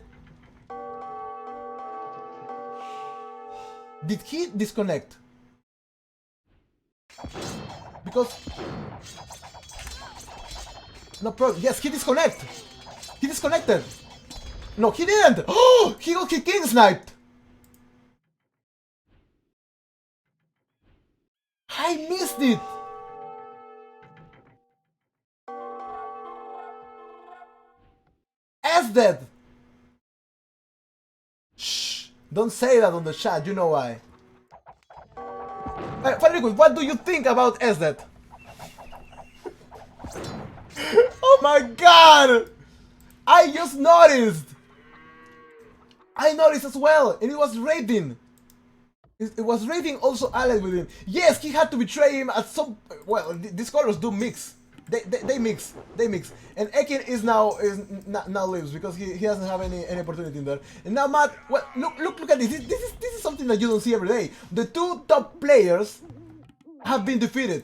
S1: did he disconnect? Because no problem. Yes, he disconnected. He disconnected. No, he didn't. Oh, he got his king sniped. I missed it. SDET. Shh. Don't say that on the chat. You know why. Federico, what do you think about SDET? Oh my god! I just noticed! I noticed as well, and it was rating. It was rating also allied with him. Yes, he had to betray him at some... Well, these colors do mix. They mix. And Ekin is now lives because he doesn't have any opportunity in there. And now Matt, well, look at this. This is something that you don't see every day. The two top players have been defeated.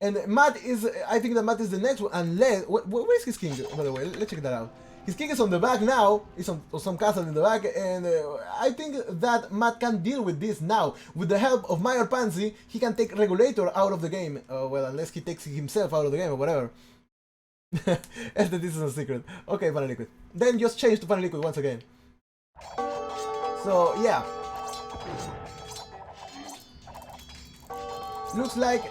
S1: And Matt is, I think that Matt is the next one, unless, where is his king, by the way? Let's check that out. His king is on the back now, he's on some castle in the back, and I think that Matt can deal with this now. With the help of Mayor Pansy, he can take Regulator out of the game. Well, unless he takes himself out of the game or whatever. This is a secret. Okay, Funny Liquid. Then just change to Funny Liquid once again. So, yeah. Looks like,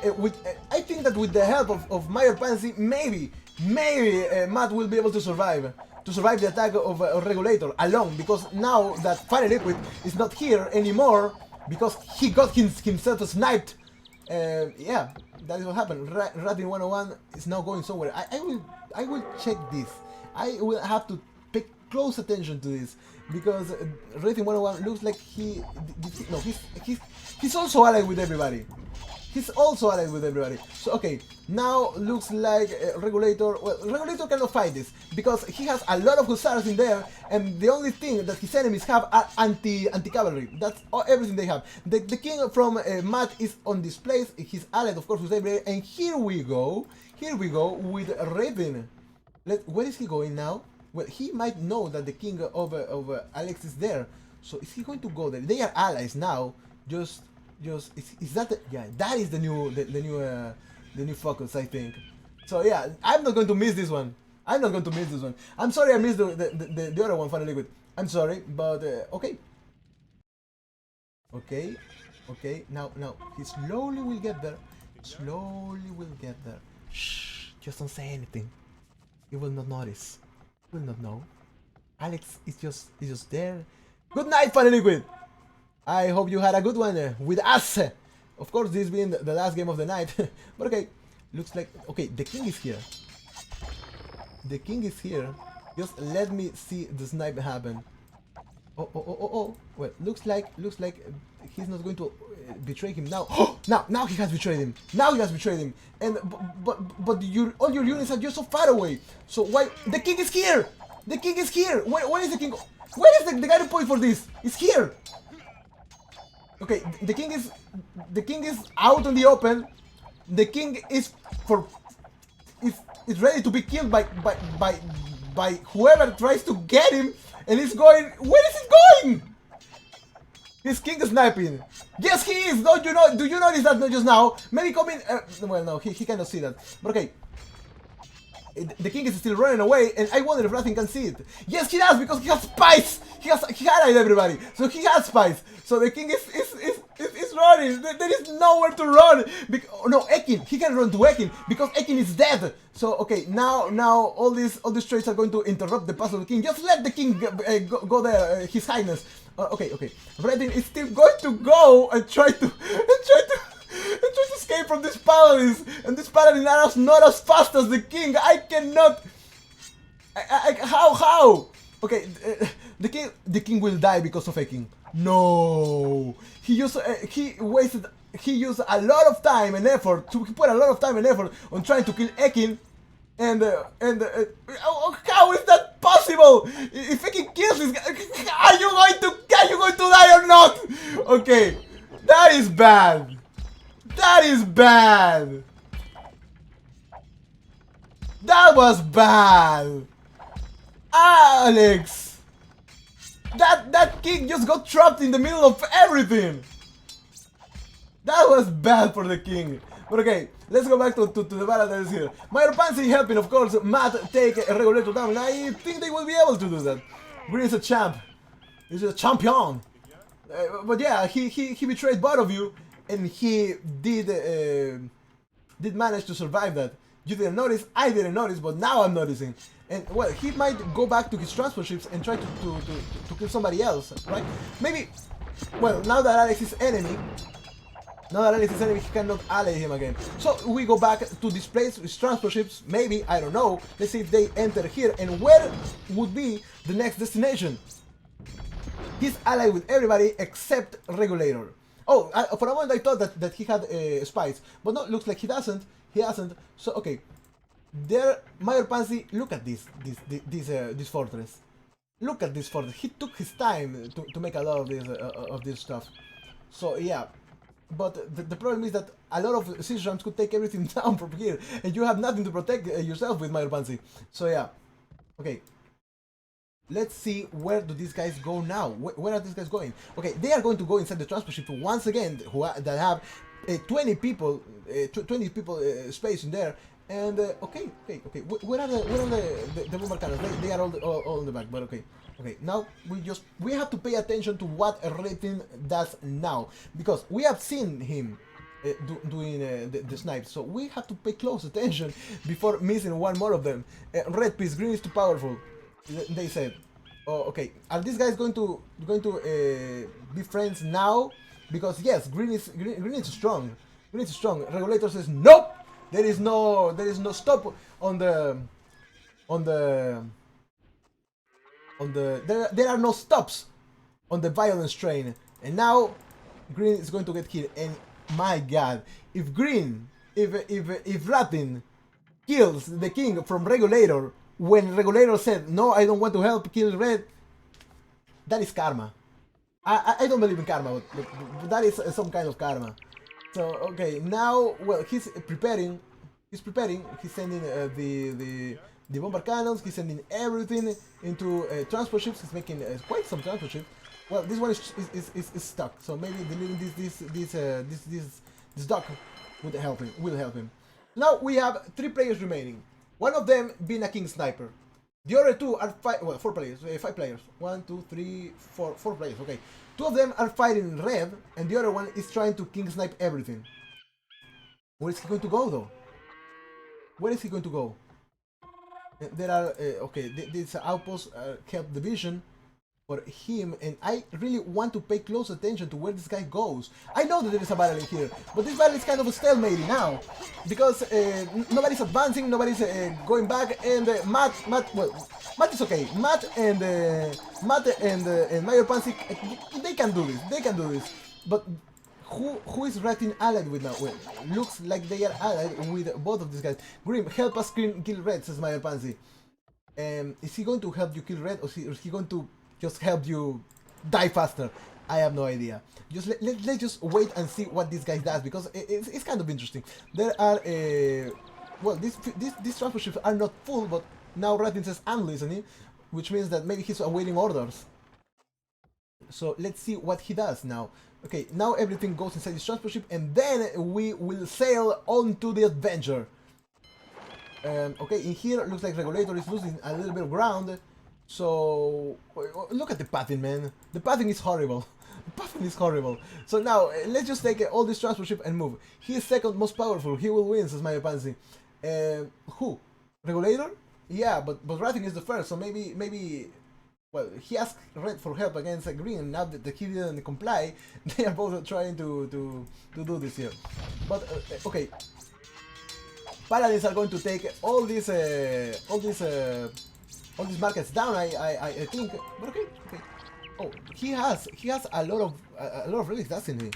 S1: I think that with the help of Mayor Pansy, maybe Matt will be able to survive the attack of Regulator alone, because now that Fire Liquid is not here anymore, because he got himself sniped. Yeah, that is what happened. Rating 101 is now going somewhere. I will check this. I will have to pay close attention to this, because Rating 101 looks like he's also allied with everybody. He's also allied with everybody. So okay, now looks like Regulator. Well, Regulator cannot fight this because he has a lot of hussars in there, and the only thing that his enemies have are anti-cavalry. That's everything they have. The king from Matt is on this place. He's allied, of course, with everybody. And here we go with Raven. Where is he going now? Well, he might know that the king of Alex is there. So is he going to go there? They are allies now. Is that yeah? That is the new focus, I think. So yeah, I'm not going to miss this one. I'm sorry I missed the other one, Funny Liquid. I'm sorry, but okay. Now he slowly will get there. Shh, just don't say anything. He will not notice. He will not know. Alex is just there. Good night, Funny Liquid. I hope you had a good one with us. Of course, this being the last game of the night. But okay, looks like okay. The king is here. Just let me see the snipe happen. Oh. Well, looks like he's not going to betray him now. now he has betrayed him. And but all your units are just so far away. So why the king is here? Where is the king? Where is the guiding point for this? It's here. Okay, the king is out in the open. The king is ready to be killed by whoever tries to get him, and he's going. Where is he going? His king is sniping. Yes, he is. Don't you know? Do you notice that not just now? Maybe coming. Well, no, he cannot see that. But okay. The king is still running away, and I wonder if Ratin can see it. Yes, he does, because he has spies. He highlighted everybody, so he has spies. So the king is running. There is nowhere to run. No, Ekin. He can run to Ekin because Ekin is dead. So okay, now all these trades are going to interrupt the path of the king. Just let the king go there, His Highness. Okay. Ratin is still going to go and try to escape from these paladins, and these paladins are not as fast as the king. I cannot. How? Okay, the king will die because of Ekin. No, he used a lot of time and effort on trying to kill Ekin, and how is that possible? If Ekin kills this guy, are you going to die or not? Okay, that is bad. That was bad. Alex! That king just got trapped in the middle of everything. That was bad for the king. But okay, let's go back to the battle that is here. Mayor Pansy helping, of course, Matt take a Regulator down. And I think they will be able to do that. Green is a champ. He's a champion. But yeah, he betrayed both of you. And he did manage to survive that. You didn't notice, I didn't notice, but now I'm noticing. And well, he might go back to his transport ships and try to kill somebody else, right? Maybe, well, now that Alex is enemy, he cannot ally him again. So we go back to this place with transport ships, maybe, I don't know. Let's see if they enter here, and where would be the next destination? He's allied with everybody except Regulator. Oh, for a moment I thought that he had spies, but no, looks like he doesn't. So okay, there, Mayor Pansy. Look at this fortress. Look at this fortress. He took his time to make a lot of this stuff. So yeah, but the problem is that a lot of siege rams could take everything down from here, and you have nothing to protect yourself with, Mayor Pansy. So yeah, okay. Let's see, where do these guys go now? Where are these guys going? Okay, they are going to go inside the transport ship once again, that have 20 people space in there. And okay. Where are the bomber cannons? They are all in the back. But okay. Now we have to pay attention to what Ratin does now, because we have seen him doing the snipes. So we have to pay close attention before missing one more of them. Red piece, green is too powerful. They said. Oh, okay. Are these guys going to be friends now? Because yes, green is strong. Regulator says nope. There is no stop on the there are no stops on the violence train. And now green is going to get killed. And My God, if Green, if Ratin kills the king from Regulator when Regulator said no, I don't want to help kill Red, that is karma. I don't believe in karma, but that is some kind of karma. So okay, now well he's preparing. He's sending the bomber cannons. He's sending everything into transport ships. He's making quite some transport ships. Well, this one is stuck, so maybe deleting this dock would help him. Will help him. Now we have 3 players remaining. One of them being a king sniper. The other 2 are 4 players, 5 players. 1, 2, 3, 4 players. Okay, 2 of them are fighting red, and the other one is trying to king snipe everything. Where is he going to go though? Where is he going to go? There are okay. This outpost help division for him, and I really want to pay close attention to where this guy goes. I know that there is a battle in here, but this battle is kind of a stalemate now because nobody's advancing, nobody's going back, and Matt is okay. Matt and Mayor Pansy, they can do this. They can do this, but. Who is Ratin allied with now? Well, looks like they are allied with both of these guys. Grim, help us kill Red, says Mayor Pansy. Is he going to help you kill Red, or is he going to just help you die faster? I have no idea. Just let's just wait and see what this guy does, because it's kind of interesting. There are well, these transport ships are not full, but now Ratin says I'm listening, which means that maybe he's awaiting orders. So let's see what he does now. Okay, now everything goes inside this transport ship, and then we will sail on to the adventure. Okay, in here it looks like Regulator is losing a little bit of ground. So look at the pathing, man. The pathing is horrible. The pathing is horrible. So now let's just take all this transport ship and move. He is second most powerful. He will win, says Mayor Pansy. Who? Regulator? Yeah, but Rating is the first. So maybe. Well, he asked Red for help against Green, and now that he didn't comply, they are both trying to do this here. But okay, Paladins are going to take all these markets down. I think. But okay. Oh, he has a lot of relics, doesn't he?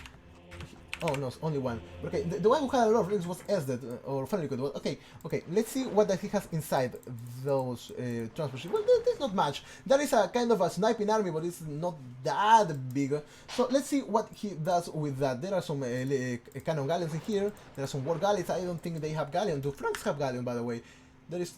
S1: Oh no, only one. Okay, the one who had a lot of rings was Esdet, or Fenric. Okay, let's see what that he has inside those transport ships. Well, there's not much. That is a kind of a sniping army, but it's not that big. So let's see what he does with that. There are some cannon galleons in here. There are some war galleys. I don't think they have galleon. Do Franks have galleon, by the way? There is.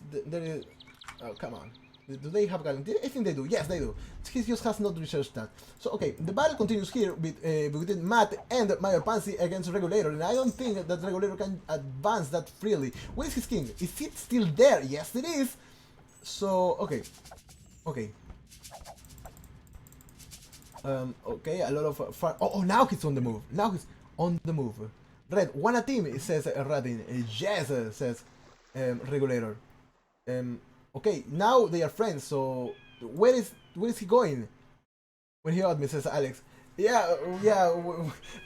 S1: Oh, come on. Do they have galleon? I think they do. Yes, they do. He just has not researched that. So, okay, the battle continues here between Matt and Mayor Pansy against Regulator, and I don't think that Regulator can advance that freely. Where is his king? Is it still there? Yes, it is. So, okay. Okay, a lot of far. Oh, now he's on the move. Now he's on the move. Red, wanna team? It says Radin. Yes, says Regulator. Okay, now they are friends, so where is he going? When he heard me, says Alex. Yeah,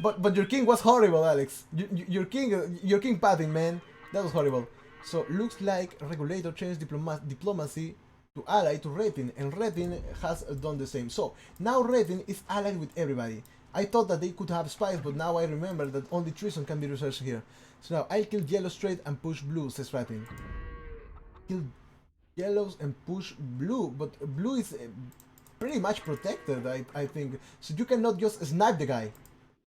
S1: but your king was horrible, Alex. Your king pathing, man. That was horrible. So looks like Regulator changed diplomacy to ally to Retin, and Retin has done the same. So now Retin is allied with everybody. I thought that they could have spies, but now I remember that only treason can be researched here. So now I'll kill yellow straight and push blue, says Retin. Kill yellows and push blue, but blue is pretty much protected, I think. So you cannot just snipe the guy.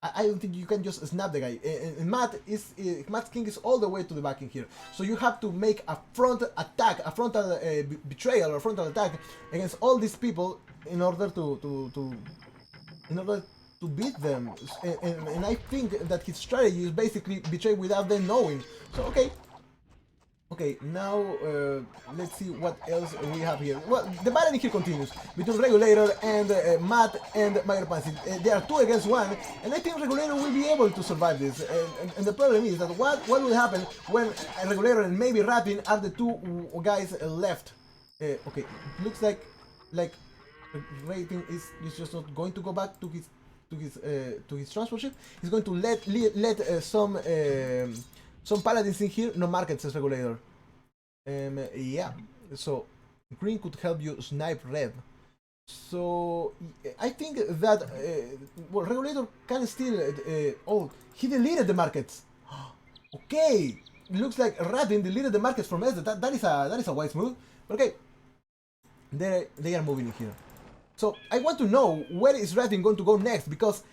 S1: I don't think you can just snap the guy. And Matt's king is all the way to the back in here. So you have to make a frontal attack, a frontal betrayal or frontal attack against all these people in order to beat them. And I think that his strategy is basically betray without them knowing. So okay, now let's see what else we have here. Well, the battle here continues between Regulator and Matt and Mayor Pansy. They are 2 against 1, and I think Regulator will be able to survive this. And the problem is that what will happen when Regulator and maybe Ratin are the 2 guys left? Okay, looks like Rating is just not going to go back to his transport ship. He's going to let some paladins in here, no market, says Regulator. Yeah, so Green could help you snipe Red. So I think that well, regulator can still. Oh, he deleted the markets. Okay, looks like Radin deleted the markets from S. That is a wise move. Okay, they are moving in here. So I want to know where is Radin going to go next because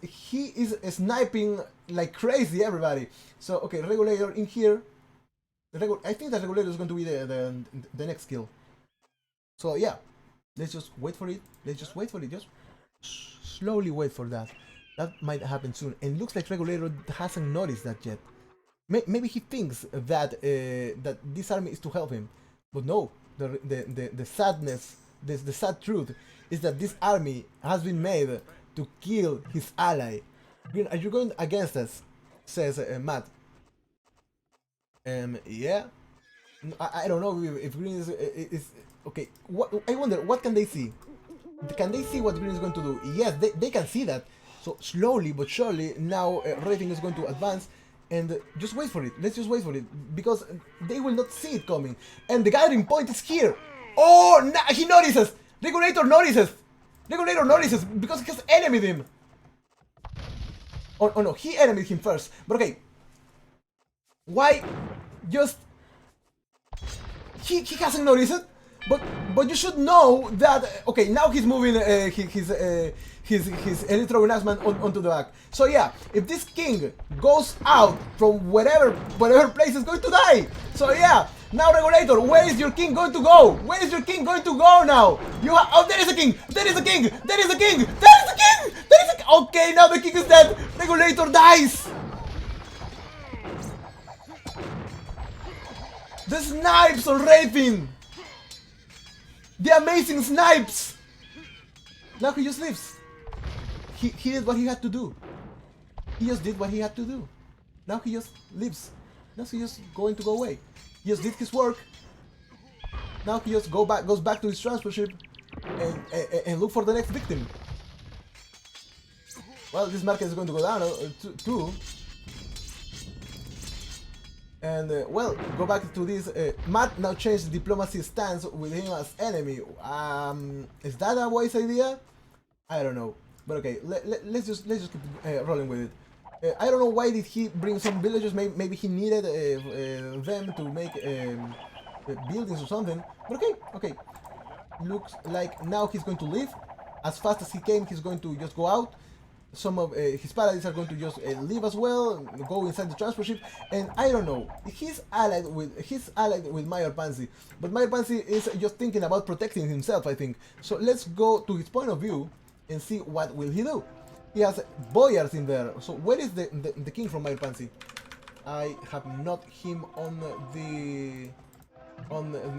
S1: he is sniping like crazy everybody. So okay, regulator in here. I think that regulator is going to be the next kill. So yeah, let's just wait for it. Let's just wait for it. Just slowly wait for that. That might happen soon. And looks like regulator hasn't noticed that yet. Maybe he thinks that that this army is to help him, but no. The sadness, the sad truth is that this army has been made to kill his ally. Green, are you going against us? Says Matt. Yeah. I don't know if Green is okay. I wonder what can they see? Can they see what Green is going to do? Yes, they can see that. So slowly but surely now rating is going to advance. And just wait for it. Let's just wait for it because they will not see it coming. And the gathering point is here. Oh, he notices. Regulator notices. Regulator notices because he has enemied him. Oh no, he enemied him first. But okay, why? Just he hasn't noticed it. But you should know that okay, now he's moving his electro enhancement onto the back. So yeah, if this king goes out from whatever place, is going to die. So yeah, now regulator, where is your king going to go? Where is your king going to go now? Oh, there is a king! There is a king! There is a king! There is a king! There is a okay, now the king is dead. Regulator dies. The snipes on Raven. The amazing snipes! Now he just lives. He did what he had to do. He just did what he had to do. Now he just lives. Now he just going to go away. He just did his work. Now he just goes back to his transfer ship and look for the next victim. Well, this market is going to go down too. And well, go back to this. Matt now changed the diplomacy stance with him as enemy. Is that a wise idea? I don't know, but okay, let's just keep rolling with it. I don't know why did he bring some villagers. Maybe he needed them to make buildings or something. But okay. Looks like now he's going to leave. As fast as he came, he's going to just go out. Some of his paladins are going to just leave as well, go inside the transfer ship, and I don't know. He's allied with Mayor Pansy, but Mayor Pansy is just thinking about protecting himself, I think. So let's go to his point of view and see what will he do. He has boyars in there. So where is the king from Mayor Pansy? I have not him on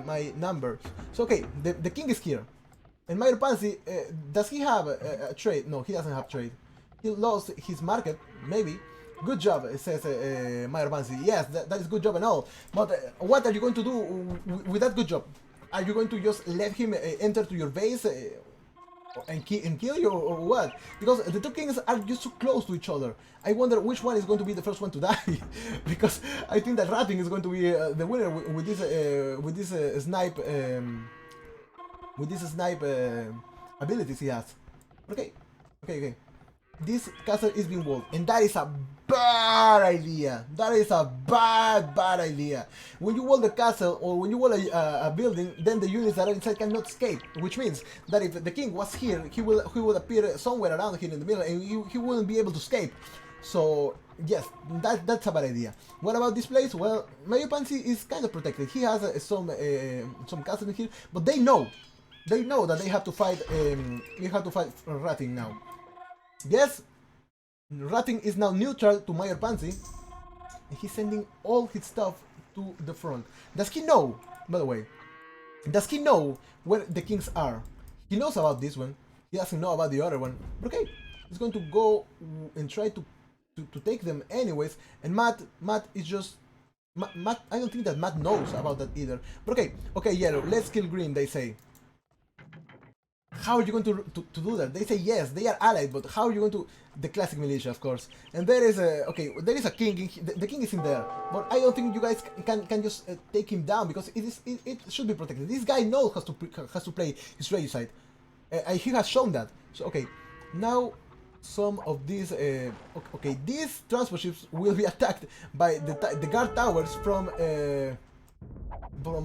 S1: my number. So okay, the king is here, and Mayor Pansy does he have a trade? No, he doesn't have trade. He lost his market, maybe. Good job, says Mayor Pansy. Yes, that is good job and all. But what are you going to do with that good job? Are you going to just let him enter to your base and kill you, or what? Because the two kings are just so close to each other. I wonder which one is going to be the first one to die. Because I think that Rating is going to be the winner with this snipe abilities he has. Okay. This castle is being walled, and that is a bad idea. That is a bad idea. When you wall the castle or when you wall a building, then the units that are inside cannot escape. Which means that if the king was here, he would appear somewhere around here in the middle, and he wouldn't be able to escape. So yes, that's a bad idea. What about this place? Well, Mayor Pansy is kind of protected. He has some castles in here, but they know that they have to fight. Rating now. Yes, Rating is now neutral to Mayor Pansy, and he's sending all his stuff to the front. Does he know, by the way, does he know where the kings are? He knows about this one, he doesn't know about the other one, but okay, he's going to go and try to take them anyways, and Matt is just... Matt, I don't think that Matt knows about that either, but okay, yellow, let's kill green, they say. How are you going to do that? They say yes, they are allied, but how are you going to... The classic militia, of course. And there is a... Okay, there is a king, the king is in there. But I don't think you guys can just take him down, because it should be protected. This guy knows how to play his regicide. He has shown that. So okay, now some of these okay, these transport ships will be attacked by the guard towers from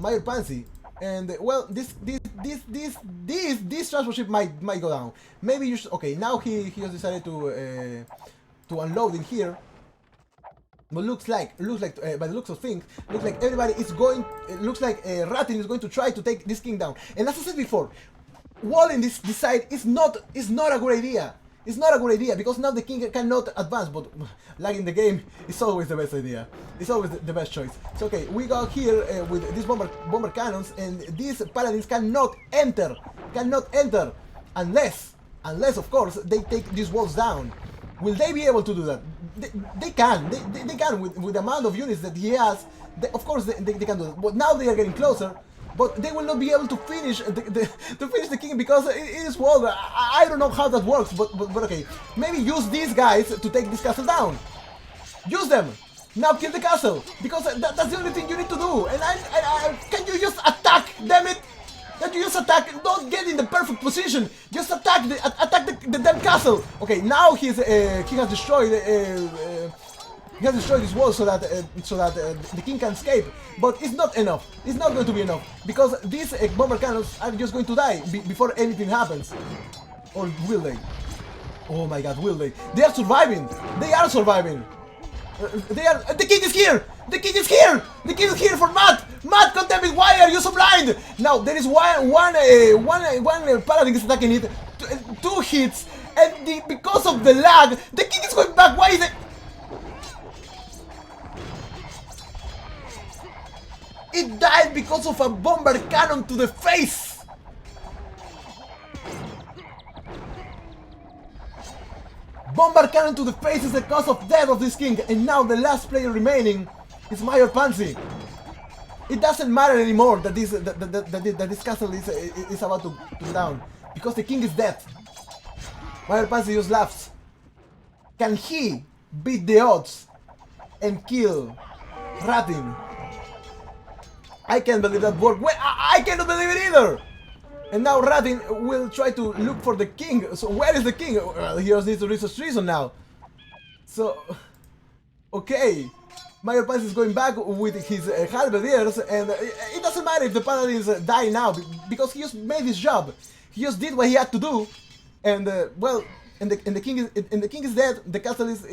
S1: Mayor Pansy, and well, this transport ship might go down. Maybe you should. Okay, now he has decided to unload in here. But looks like by the looks of things, looks like everybody is going. Looks like Ratin is going to try to take this king down. And as I said before, walling this side is not a good idea. It's not a good idea because now the king cannot advance. But like in the game, it's always the best idea. It's always the best choice. So okay, we go here with these bomber cannons, and these paladins cannot enter unless of course they take these walls down. Will they be able to do that? They can. They can with the amount of units that he has. Of course, they can do that. But now they are getting closer. But they will not be able to finish the king because it is walled. I don't know how that works. But okay. Maybe use these guys to take this castle down. Use them. Now kill the castle because that's the only thing you need to do. And can you just attack? Damn it! That you just attack, don't get in the perfect position. Just attack the damn castle. Okay, now he has destroyed this wall so that the king can escape. But it's not enough. It's not going to be enough because these bomber cannons are just going to die before anything happens. Or will they? Oh my God, will they? They are surviving. They are surviving. The king is here! The king is here! The king is here for Matt! Matt, goddammit, why are you so blind? Now there is one paladin is attacking it, two hits, and because of the lag, the king is going back. Why is it? It died because of a bomber cannon to the face. Bomber cannon to the face is the cause of death of this king, and now the last player remaining is Mayor Pansy. It doesn't matter anymore that this castle is about to go down, because the king is dead. Mayor Pansy just laughs. Can he beat the odds and kill Ratin? I can't believe that worked. Well, I cannot believe it either! And now Ratin will try to look for the king. So where is the king? Well, he just needs to research treason now. So, okay. Mayor Pansy is going back with his halberdiers, and it doesn't matter if the paladins die now, because he just made his job. He just did what he had to do, and well, and the king is dead. The castle is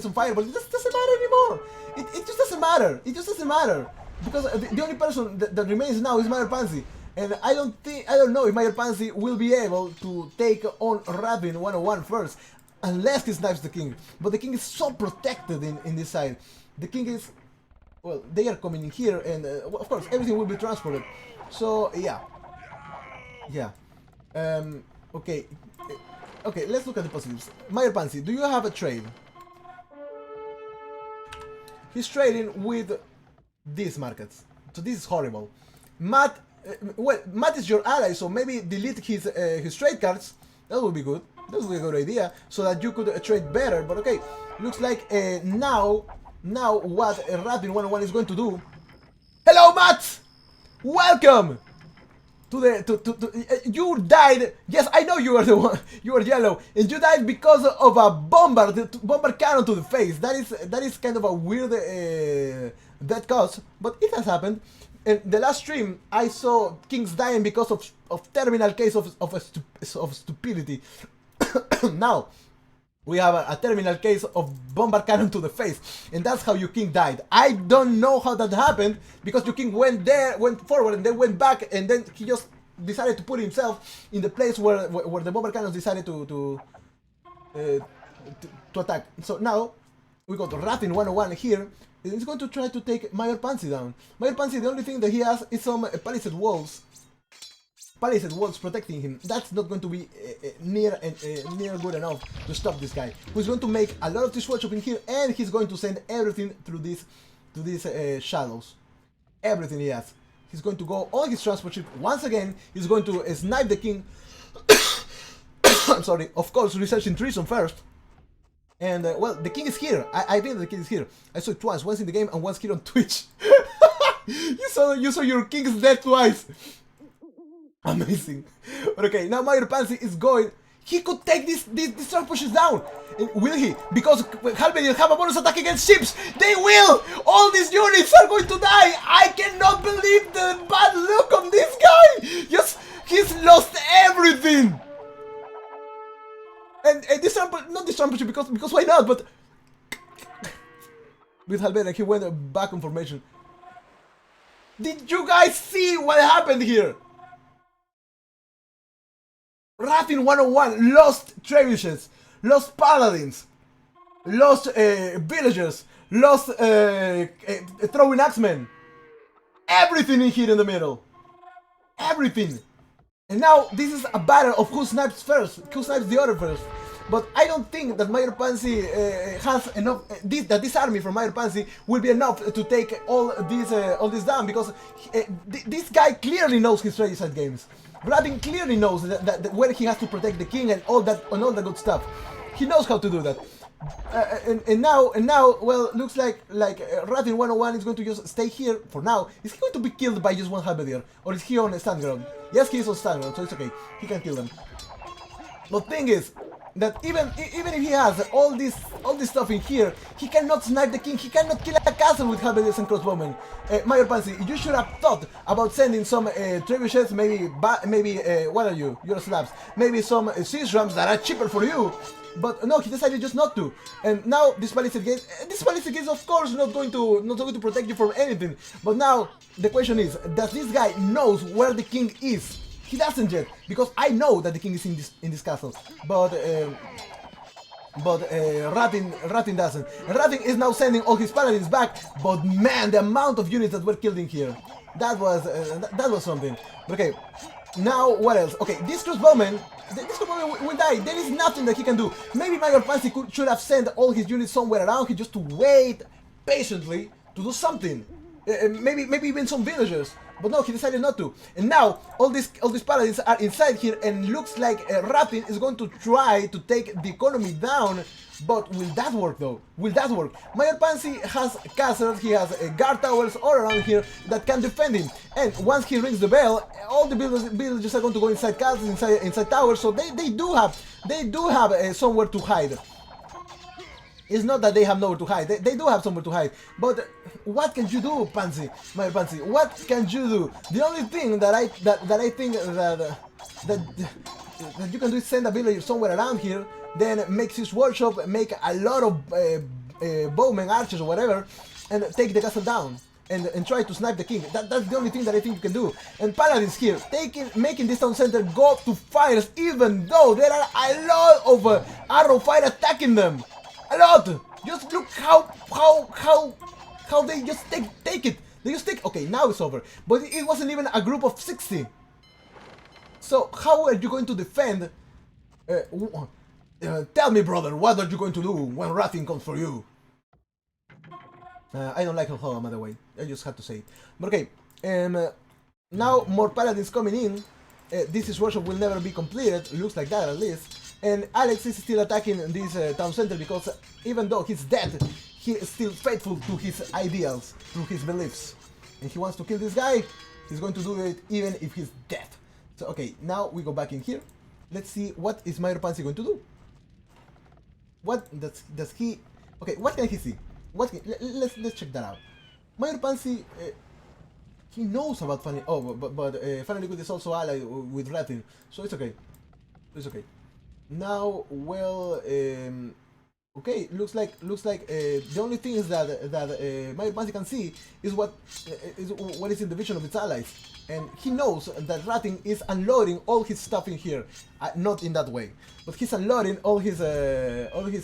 S1: on fire, but it just doesn't matter anymore. It just doesn't matter. It just doesn't matter because the only person that remains now is Mayor Pansy. And I don't know if Mayor Pansy will be able to take on Ratin 101 first, unless he snipes the king. But the king is so protected in this side. The king is, well, they are coming in here, and of course everything will be transported. So yeah. Okay, let's look at the positives. Mayor Pansy, do you have a trade? He's trading with these markets, so this is horrible. Matt. Well, Matt is your ally, so maybe delete his trade cards. That would be good. That would be a good idea, so that you could trade better. But okay, looks like now what Ratin 101 is going to do. Hello, Matt. Welcome to you died. Yes, I know you are the one. You are yellow, and you died because of a bomber cannon to the face. That is kind of a weird death cause, but it has happened. In the last stream, I saw kings dying because of terminal case of stupidity. Now, we have a terminal case of bomber cannon to the face, and that's how your king died. I don't know how that happened, because your king went forward, and then went back, and then he just decided to put himself in the place where the bomber cannons decided to attack. So now, we got Ratin 101 here. He's going to try to take Mayor Pansy down. Mayor Pansy, the only thing that he has is some palisade walls protecting him. That's not going to be near good enough to stop this guy, who's going to make a lot of this workshop in here, and he's going to send everything through these shadows. Everything he has. He's going to go on his transport ship once again. He's going to snipe the king. I'm sorry. Of course, researching treason first. And well, the king is here. I think the king is here. I saw it twice, once in the game and once here on Twitch. you saw your king is dead twice. Amazing. But okay, now Mayor Pansy is going. He could take these strong pushes down. Will he? Because Halberdier have a bonus attack against ships. They will! All these units are going to die! I cannot believe the bad look on this guy! Just, he's lost everything! And this not this push because why not, but... With Halberdier, he went back on formation. Did you guys see what happened here? Rathin 101 lost trebuchets, lost paladins, lost villagers, lost throwing axemen. Everything in here in the middle. Everything. And now this is a battle of who snipes first, who snipes the other first. But I don't think that Mayor Pansy has enough. That this army from Mayor Pansy will be enough to take all this down, because this guy clearly knows his strategy games. Rathin clearly knows that where he has to protect the king and all that good stuff. He knows how to do that. And now, well, looks like Rathin 101 is going to just stay here for now. Is he going to be killed by just one halberdier, or is he on a stand ground? Yes, he is on stand ground, so it's okay. He can kill them. The thing is that even if he has all this stuff in here, he cannot snipe the king. He cannot kill a castle with halberdiers and crossbowmen. Mayor Pansy, you should have thought about sending some trebuchets, maybe what are you? You're slabs. Maybe some siege rams that are cheaper for you. But no, he decided just not to. And now this palisade gate is of course not going to protect you from anything. But now the question is, does this guy knows where the king is? He doesn't yet, because I know that the king is in this castle, but Rathin doesn't. And Rathin is now sending all his paladins back. But man, the amount of units that were killed in here, that was something. But okay, now what else? Okay, this crossbowman will die. There is nothing that he can do. Maybe Mayor Pansy should have sent all his units somewhere around here just to wait patiently to do something. Maybe even some villagers. But no, he decided not to. And now all these paladins are inside here, and looks like Rathin is going to try to take the economy down. But will that work though? Will that work? Mayor Pansy has castles, he has guard towers all around here that can defend him. And once he rings the bell, all the villagers are going to go inside castles, inside towers. So they do have somewhere to hide. It's not that they have nowhere to hide. They do have somewhere to hide. But what can you do, Pansy, Mayor Pansy? What can you do? The only thing that I think that you can do is send a villager somewhere around here, then make his workshop, make a lot of bowmen, archers, or whatever, and take the castle down. And try to snipe the king. That's the only thing that I think you can do. And paladins here, making this town center go to fires, even though there are a lot of arrow fire attacking them. A lot! Just look how they just take it. They just take. Okay, now it's over. But it wasn't even a group of 60. So how are you going to defend? Tell me, brother, what are you going to do when Rathin comes for you? I don't like Helm, by the way. I just had to say it. But okay, now more paladins coming in. This workshop will never be completed. Looks like that, at least. And Alex is still attacking this town center, because even though he's dead, he is still faithful to his ideals, to his beliefs. And he wants to kill this guy. He's going to do it even if he's dead. So okay, now we go back in here. Let's see what is Mayor Pansy going to do. What does he? Okay, what can he see? Let's check that out. Mayor Pansy, he knows about Funny. Oh, but Funny Liquid is also allied with Rathin, so it's okay. It's okay. Now, well, okay. Looks like the only thing is that Mayor Pansy can see is what is in the vision of its allies, and he knows that Rathin is unloading all his stuff in here. Not in that way, but he's unloading all his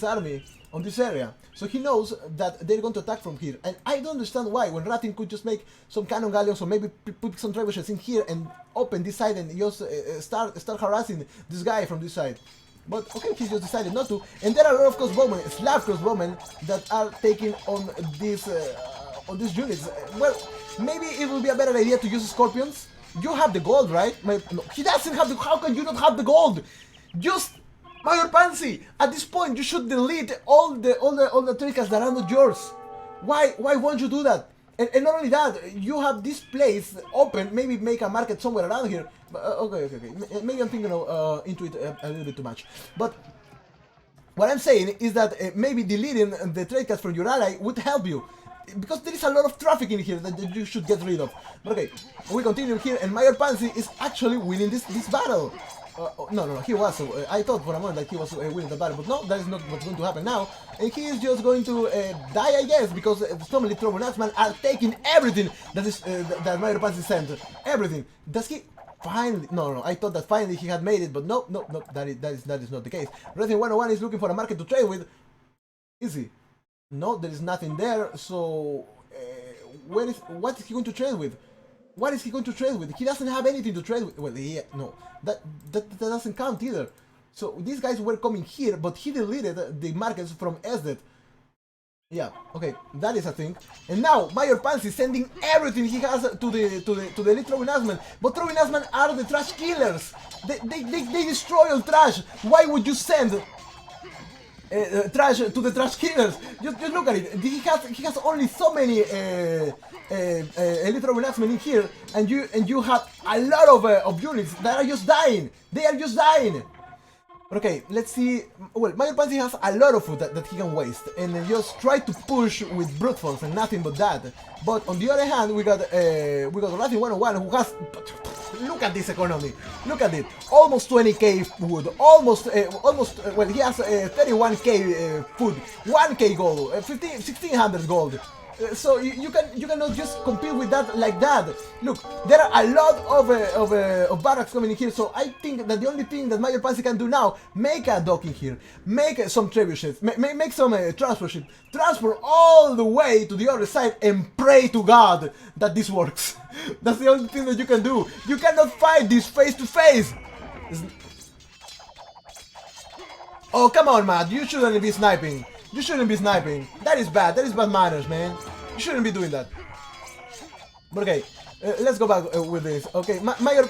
S1: army on this area. So he knows that they're going to attack from here, and I don't understand why. When Rathin could just make some cannon galleons, or maybe put some trebuchets in here and open this side and just start harassing this guy from this side. But okay, he just decided not to. And there are a lot of crossbowmen, slab crossbowmen, that are taking on these units. Well, maybe it would be a better idea to use scorpions. You have the gold, right? No, he doesn't have the. How can you not have the gold? Just Mayor Pansy. At this point, you should delete all the trinkets that are not yours. Why won't you do that? And not only that, you have this place open, maybe make a market somewhere around here. But, okay. Maybe I'm thinking into it a little bit too much. But what I'm saying is that maybe deleting the trade cards from your ally would help you. Because there is a lot of traffic in here that you should get rid of. But okay, we continue here, and Mayor Pansy is actually winning this battle. No, he was. I thought for a moment that he was winning the battle, but no, that is not what's going to happen now. And he is just going to die, I guess, because so many Trouble Natsman are taking everything that is that Mayor Pansy sent. Everything. Does he finally? No. I thought that finally he had made it, but no. That is not the case. Wrestling 101 is looking for a market to trade with. Is he? No, there is nothing there. So, what is he going to trade with? What is he going to trade with? He doesn't have anything to trade with. Well, yeah, no, that doesn't count either. So these guys were coming here, but he deleted the markets from SDET. Yeah, okay, that is a thing. And now Mayor Pansy is sending everything he has to the elite Throwing Asman. But Throwing Asman are the trash killers. They destroy all trash. Why would you send trash to the trash killers? Just look at it. He has only so many elite Throwing Asman in here, and you have a lot of units that are just dying. They are just dying. Okay, let's see. Well, Mayor Pansy has a lot of food that he can waste, and just try to push with brute force and nothing but that. But on the other hand, we got Wrestling 101 who has. Look at this economy. Look at it. Almost 20k food. Almost. Well, he has 31k food, 1k gold, 1600 gold. So you cannot just compete with that like that. Look, there are a lot of barracks coming in here, so I think that the only thing that Mayor Pansy can do now, make a docking here, make some trebuchets, make some transport ship, transport all the way to the other side, and pray to God that this works. That's the only thing that you can do. You cannot fight this face to face. Oh, come on, Matt, you shouldn't be sniping. You shouldn't be sniping. That is bad. That is bad manners, man. You shouldn't be doing that. But okay, let's go back with this. Okay, Mayor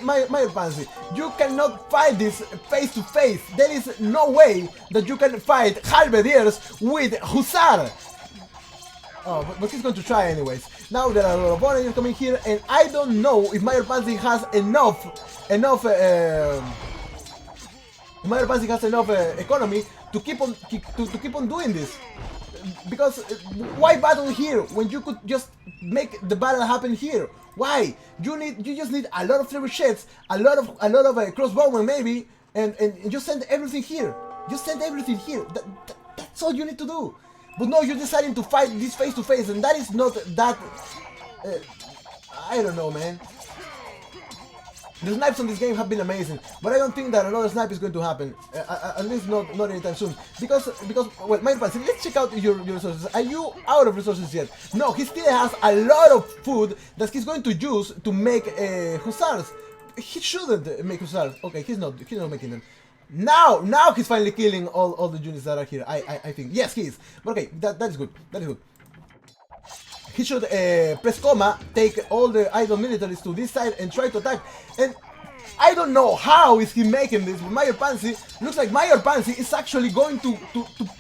S1: Pansy, you cannot fight this face to face. There is no way that you can fight Halberdiers with Hussar. Oh, but he's going to try anyways. Now there are a lot of warriors coming here, and I don't know if Mayor Pansy has enough economy to keep on doing this. Because why battle here when you could just make the battle happen here? Why? You just need a lot of trebuchets, a lot of crossbowmen maybe, and just send everything here. Just send everything here. That's all you need to do. But no, you're deciding to fight this face to face, and that is not that. I don't know, man. The snipes on this game have been amazing, but I don't think that another snipe is going to happen, at least not anytime soon. Because well, Mayor Pansy, let's check out your resources. Are you out of resources yet? No, he still has a lot of food that he's going to use to make hussars. He shouldn't make hussars. Okay, he's not making them. Now he's finally killing all the units that are here. I think yes, he is. But okay, that is good. That is good. He should press comma, take all the idle militaries to this side and try to attack. And I don't know how is he making this, but Mayor Pansy, looks like Mayor Pansy is actually going to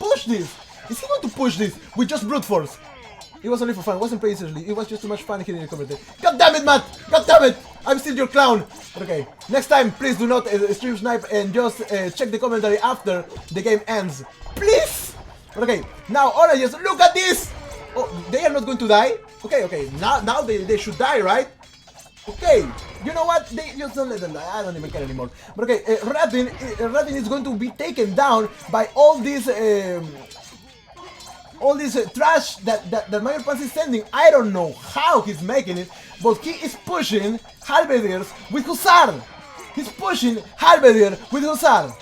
S1: push this. Is he going to push this with just brute force? It was only for fun, it wasn't playing seriously, it was just too much fun hitting the commentary. God damn it, Matt! God damn it! I'm still your clown! But okay, next time, please do not stream snipe and just check the commentary after the game ends. Please! But okay, now Oranges, look at this! Oh, they are not going to die? Okay, now they should die, right? Okay, you know what? They just don't let them die. I don't even care anymore. But okay, Ratin is going to be taken down by all this trash that Mayor Pansy is sending. I don't know how he's making it, but he is pushing Halberdiers with Hussar. He's pushing Halberdier with Hussar.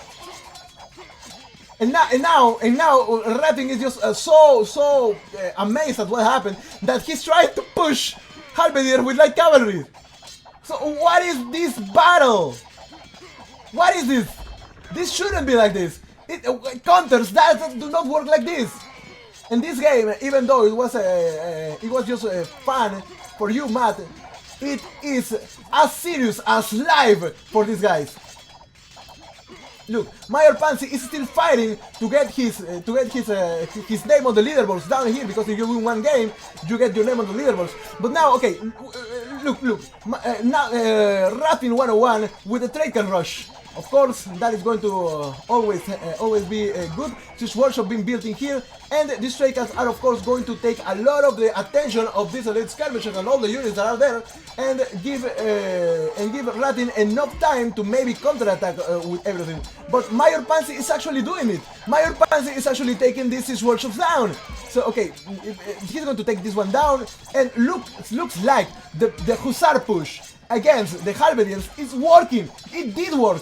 S1: And now, Ratin is just so amazed at what happened that he's trying to push Halberdier with light cavalry. So what is this battle? What is this? This shouldn't be like this. Counters that do not work like this. And this game, even though it was just fun for you, Matt, it is as serious as live for these guys. Look, Mayor Pansy is still fighting to get his name on the leaderboards down here, because if you win one game, you get your name on the leaderboards. But now, okay, look, now Rapping 101 with the trade can rush. Of course, that is going to always be good. This workshop being built in here, and these trade cars are of course going to take a lot of the attention of these elite skirmishers and all the units that are there, and give Latin enough time to maybe counterattack with everything. But Mayor Pansy is actually doing it. Mayor Pansy is actually taking these workshops down. So okay, he's going to take this one down, and looks like the Hussar push against the Halberdians is working. It did work.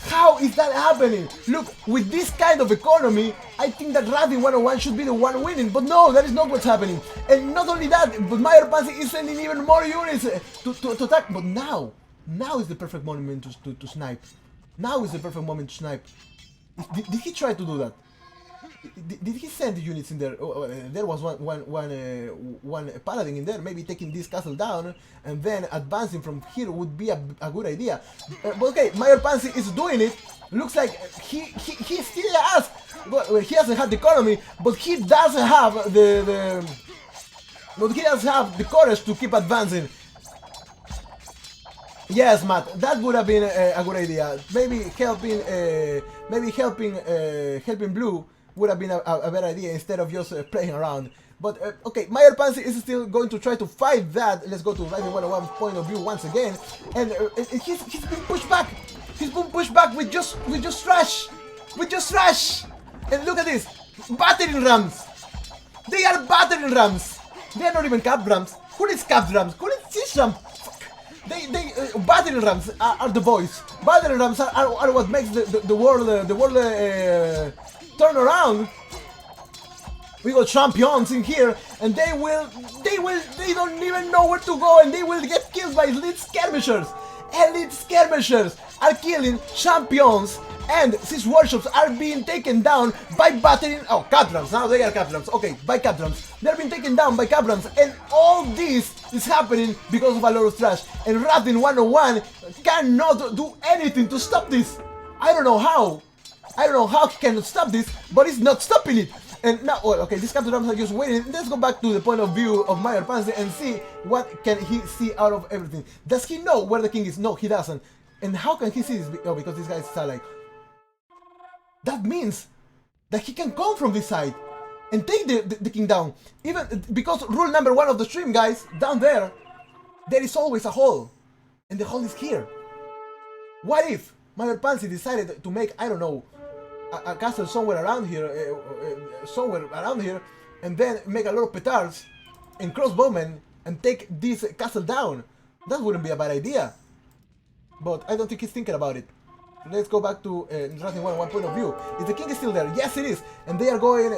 S1: How is that happening? Look, with this kind of economy, I think that Rapping 101 should be the one winning, but no, that is not what's happening. And not only that, but Mayor Pansy is sending even more units to attack. But now is the perfect moment to snipe. Now is the perfect moment to snipe. Did he try to do that? Did he send the units in there? There was one paladin in there, maybe taking this castle down and then advancing from here would be a good idea. But okay, Mayor Pansy is doing it. Looks like he still has. Well, he hasn't had the economy, but he does have the courage to keep advancing. Yes, Matt, that would have been a good idea. Maybe helping Blue would have been a better idea instead of just playing around. But okay, Mayor Pansy is still going to try to fight that. Let's go to Rapping 101 point of view once again, and he's been pushed back. He's been pushed back with just trash, And look at this, battering rams. They are battering rams. They are not even cap rams. Who needs cap rams? Who needs this ram? Battering rams are the voice. Battering rams are what makes the world turn around. We got champions in here, and they don't even know where to go, and they will get killed by elite skirmishers. Elite skirmishers are killing champions, and these workshops are being taken down by battering. Oh, caprams. Now they are caprams. Okay, by caprams. They're being taken down by caprams, and all this is happening because of a lot of trash. And Rapping 101 cannot do anything to stop this. I don't know how. He can stop this, but he's not stopping it. And now, well, okay, these captain rams are just waiting. Let's go back to the point of view of Mayor Pansy and see what can he see out of everything. Does he know where the king is? No, he doesn't. And how can he see this? Oh, because this guy is like. That means that he can come from this side and take the king down. Even because rule number 1 of the stream, guys, down there is always a hole, and the hole is here. What if Mayor Pansy decided to make, I don't know, a castle somewhere around here, and then make a lot of petards and crossbowmen and take this castle down? That wouldn't be a bad idea. But I don't think he's thinking about it. Let's go back to Rapping 101 point of view. Is the king is still there? Yes, it is. And they are going.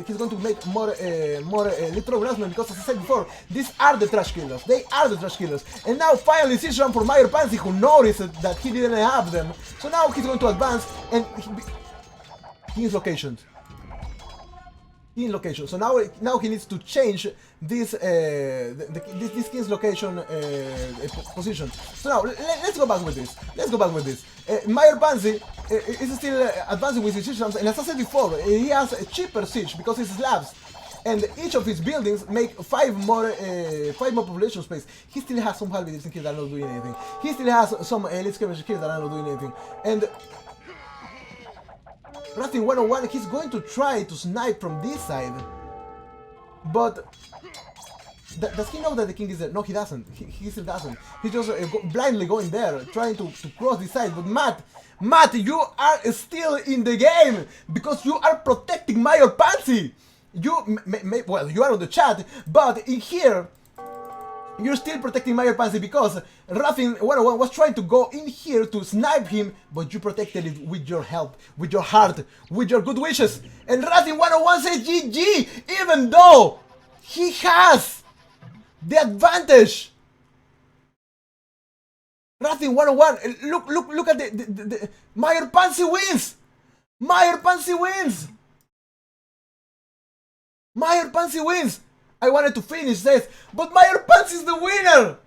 S1: He's going to make more literal harassment, because, as I said before, these are the trash killers. They are the trash killers. And now finally this run for Mayor Pansy, who noticed that he didn't have them. So now he's going to advance, and his locations. In location. So now he needs to change this this king's location position. So now let's go back with this. Mayor Pansy is still advancing with his siege rams, and as I said before, he has a cheaper siege because it's slabs, and each of his buildings make 5 more population space. He still has some halberdiers in here that are not doing anything. He still has some elite skirmishers here that are not doing anything, and Rapping 101, he's going to try to snipe from this side, but does he know that the king is there? No, he doesn't. He still doesn't. He's just blindly going there, trying to cross this side. But Matt, you are still in the game because you are protecting Mayor Pansy. Well, you are on the chat, but in here, you're still protecting Mayor Pansy because Rapping 101 was trying to go in here to snipe him, but you protected it with your help, with your heart, with your good wishes. And Rapping 101 says GG, even though he has the advantage. Rapping 101, look at the Mayor Pansy wins. Mayor Pansy wins. Mayor Pansy wins. I wanted to finish this, but Mayor Pansy is the winner!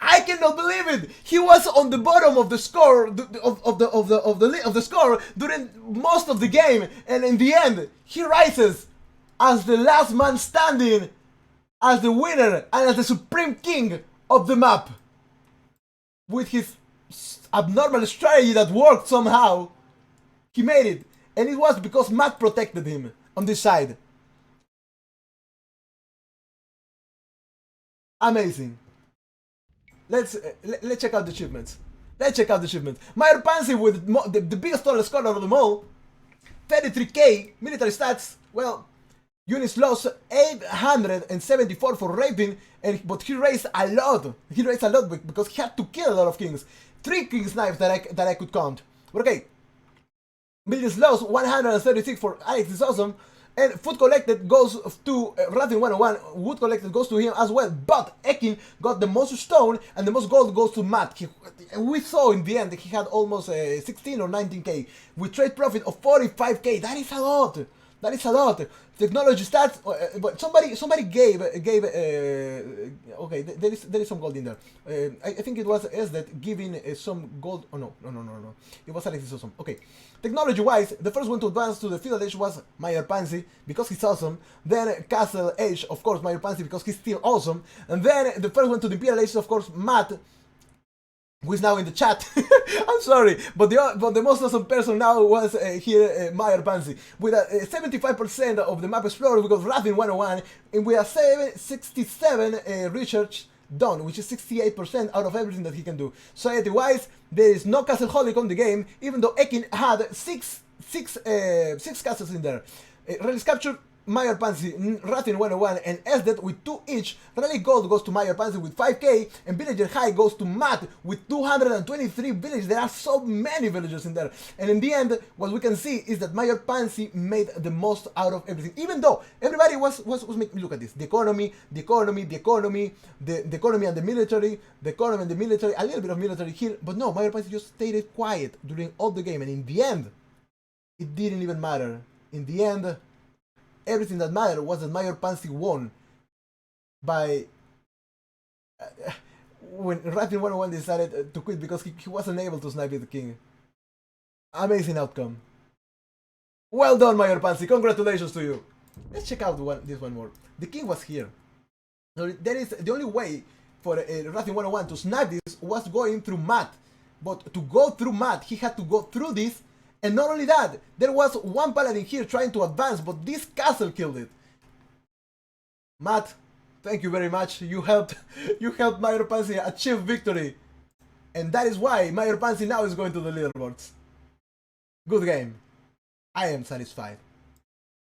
S1: I cannot believe it. He was on the bottom of the score of the score during most of the game, and in the end, he rises as the last man standing, as the winner and as the supreme king of the map. With his abnormal strategy that worked somehow, he made it, and it was because Matt protected him on this side. Amazing. Let's check out the achievements. Let's check out the achievements. Mayor Pansy with the biggest total score of them all. 33k military stats. Well, units lost 874 for raping, but he raised a lot. He raised a lot because he had to kill a lot of kings. 3 king snipes that I could count. But okay. Millions lost 136 for Alex is awesome. And food collected goes to Rathin 101, wood collected goes to him as well, but Ekin got the most stone and the most gold goes to Matt. We saw in the end that he had almost 16 or 19k, with trade profit of 45k. That is a lot. That is a lot. Technology stats. But somebody gave. Okay, there is some gold in there. I think it was Esdet giving some gold. Oh no. It was Alexis awesome. Okay, technology-wise, the first one to advance to the Feudal Age was Mayor Pansy because he's awesome. Then Castle Age, of course, Mayor Pansy because he's still awesome. And then the first one to the Imperial Age, of course, Matt, who is now in the chat. I'm sorry, but the most awesome person now was here, Mayor Pansy, with a 75% of the map explored. We got Rathin 101, and we have 67 research done, which is 68% out of everything that he can do. Society-wise, there is no castle holic on the game, even though Ekin had six castles in there. Relics captured. Mayor Pansy, Rathin 101, and Esdet with 2 each. Relic Gold goes to Mayor Pansy with 5k, and Villager High goes to Matt with 223 villages. There are so many villagers in there. And in the end, what we can see is that Mayor Pansy made the most out of everything. Even though everybody was making, look at this, the economy and the military, a little bit of military here, but no, Mayor Pansy just stayed quiet during all the game, and in the end, it didn't even matter. In the end, everything that mattered was that Mayor Pansy won by when Rathin 101 decided to quit because he wasn't able to snipe the king. Amazing outcome. Well done, Mayor Pansy. Congratulations to you. Let's check out this one more. The king was here. So there is the only way for Rathin 101 to snipe this was going through Matt. But to go through Matt, he had to go through this. And not only that, there was one paladin here trying to advance, but this castle killed it. Matt, thank you very much. You helped Mayor Pansy achieve victory. And that is why Mayor Pansy now is going to the leaderboards. Good game. I am satisfied.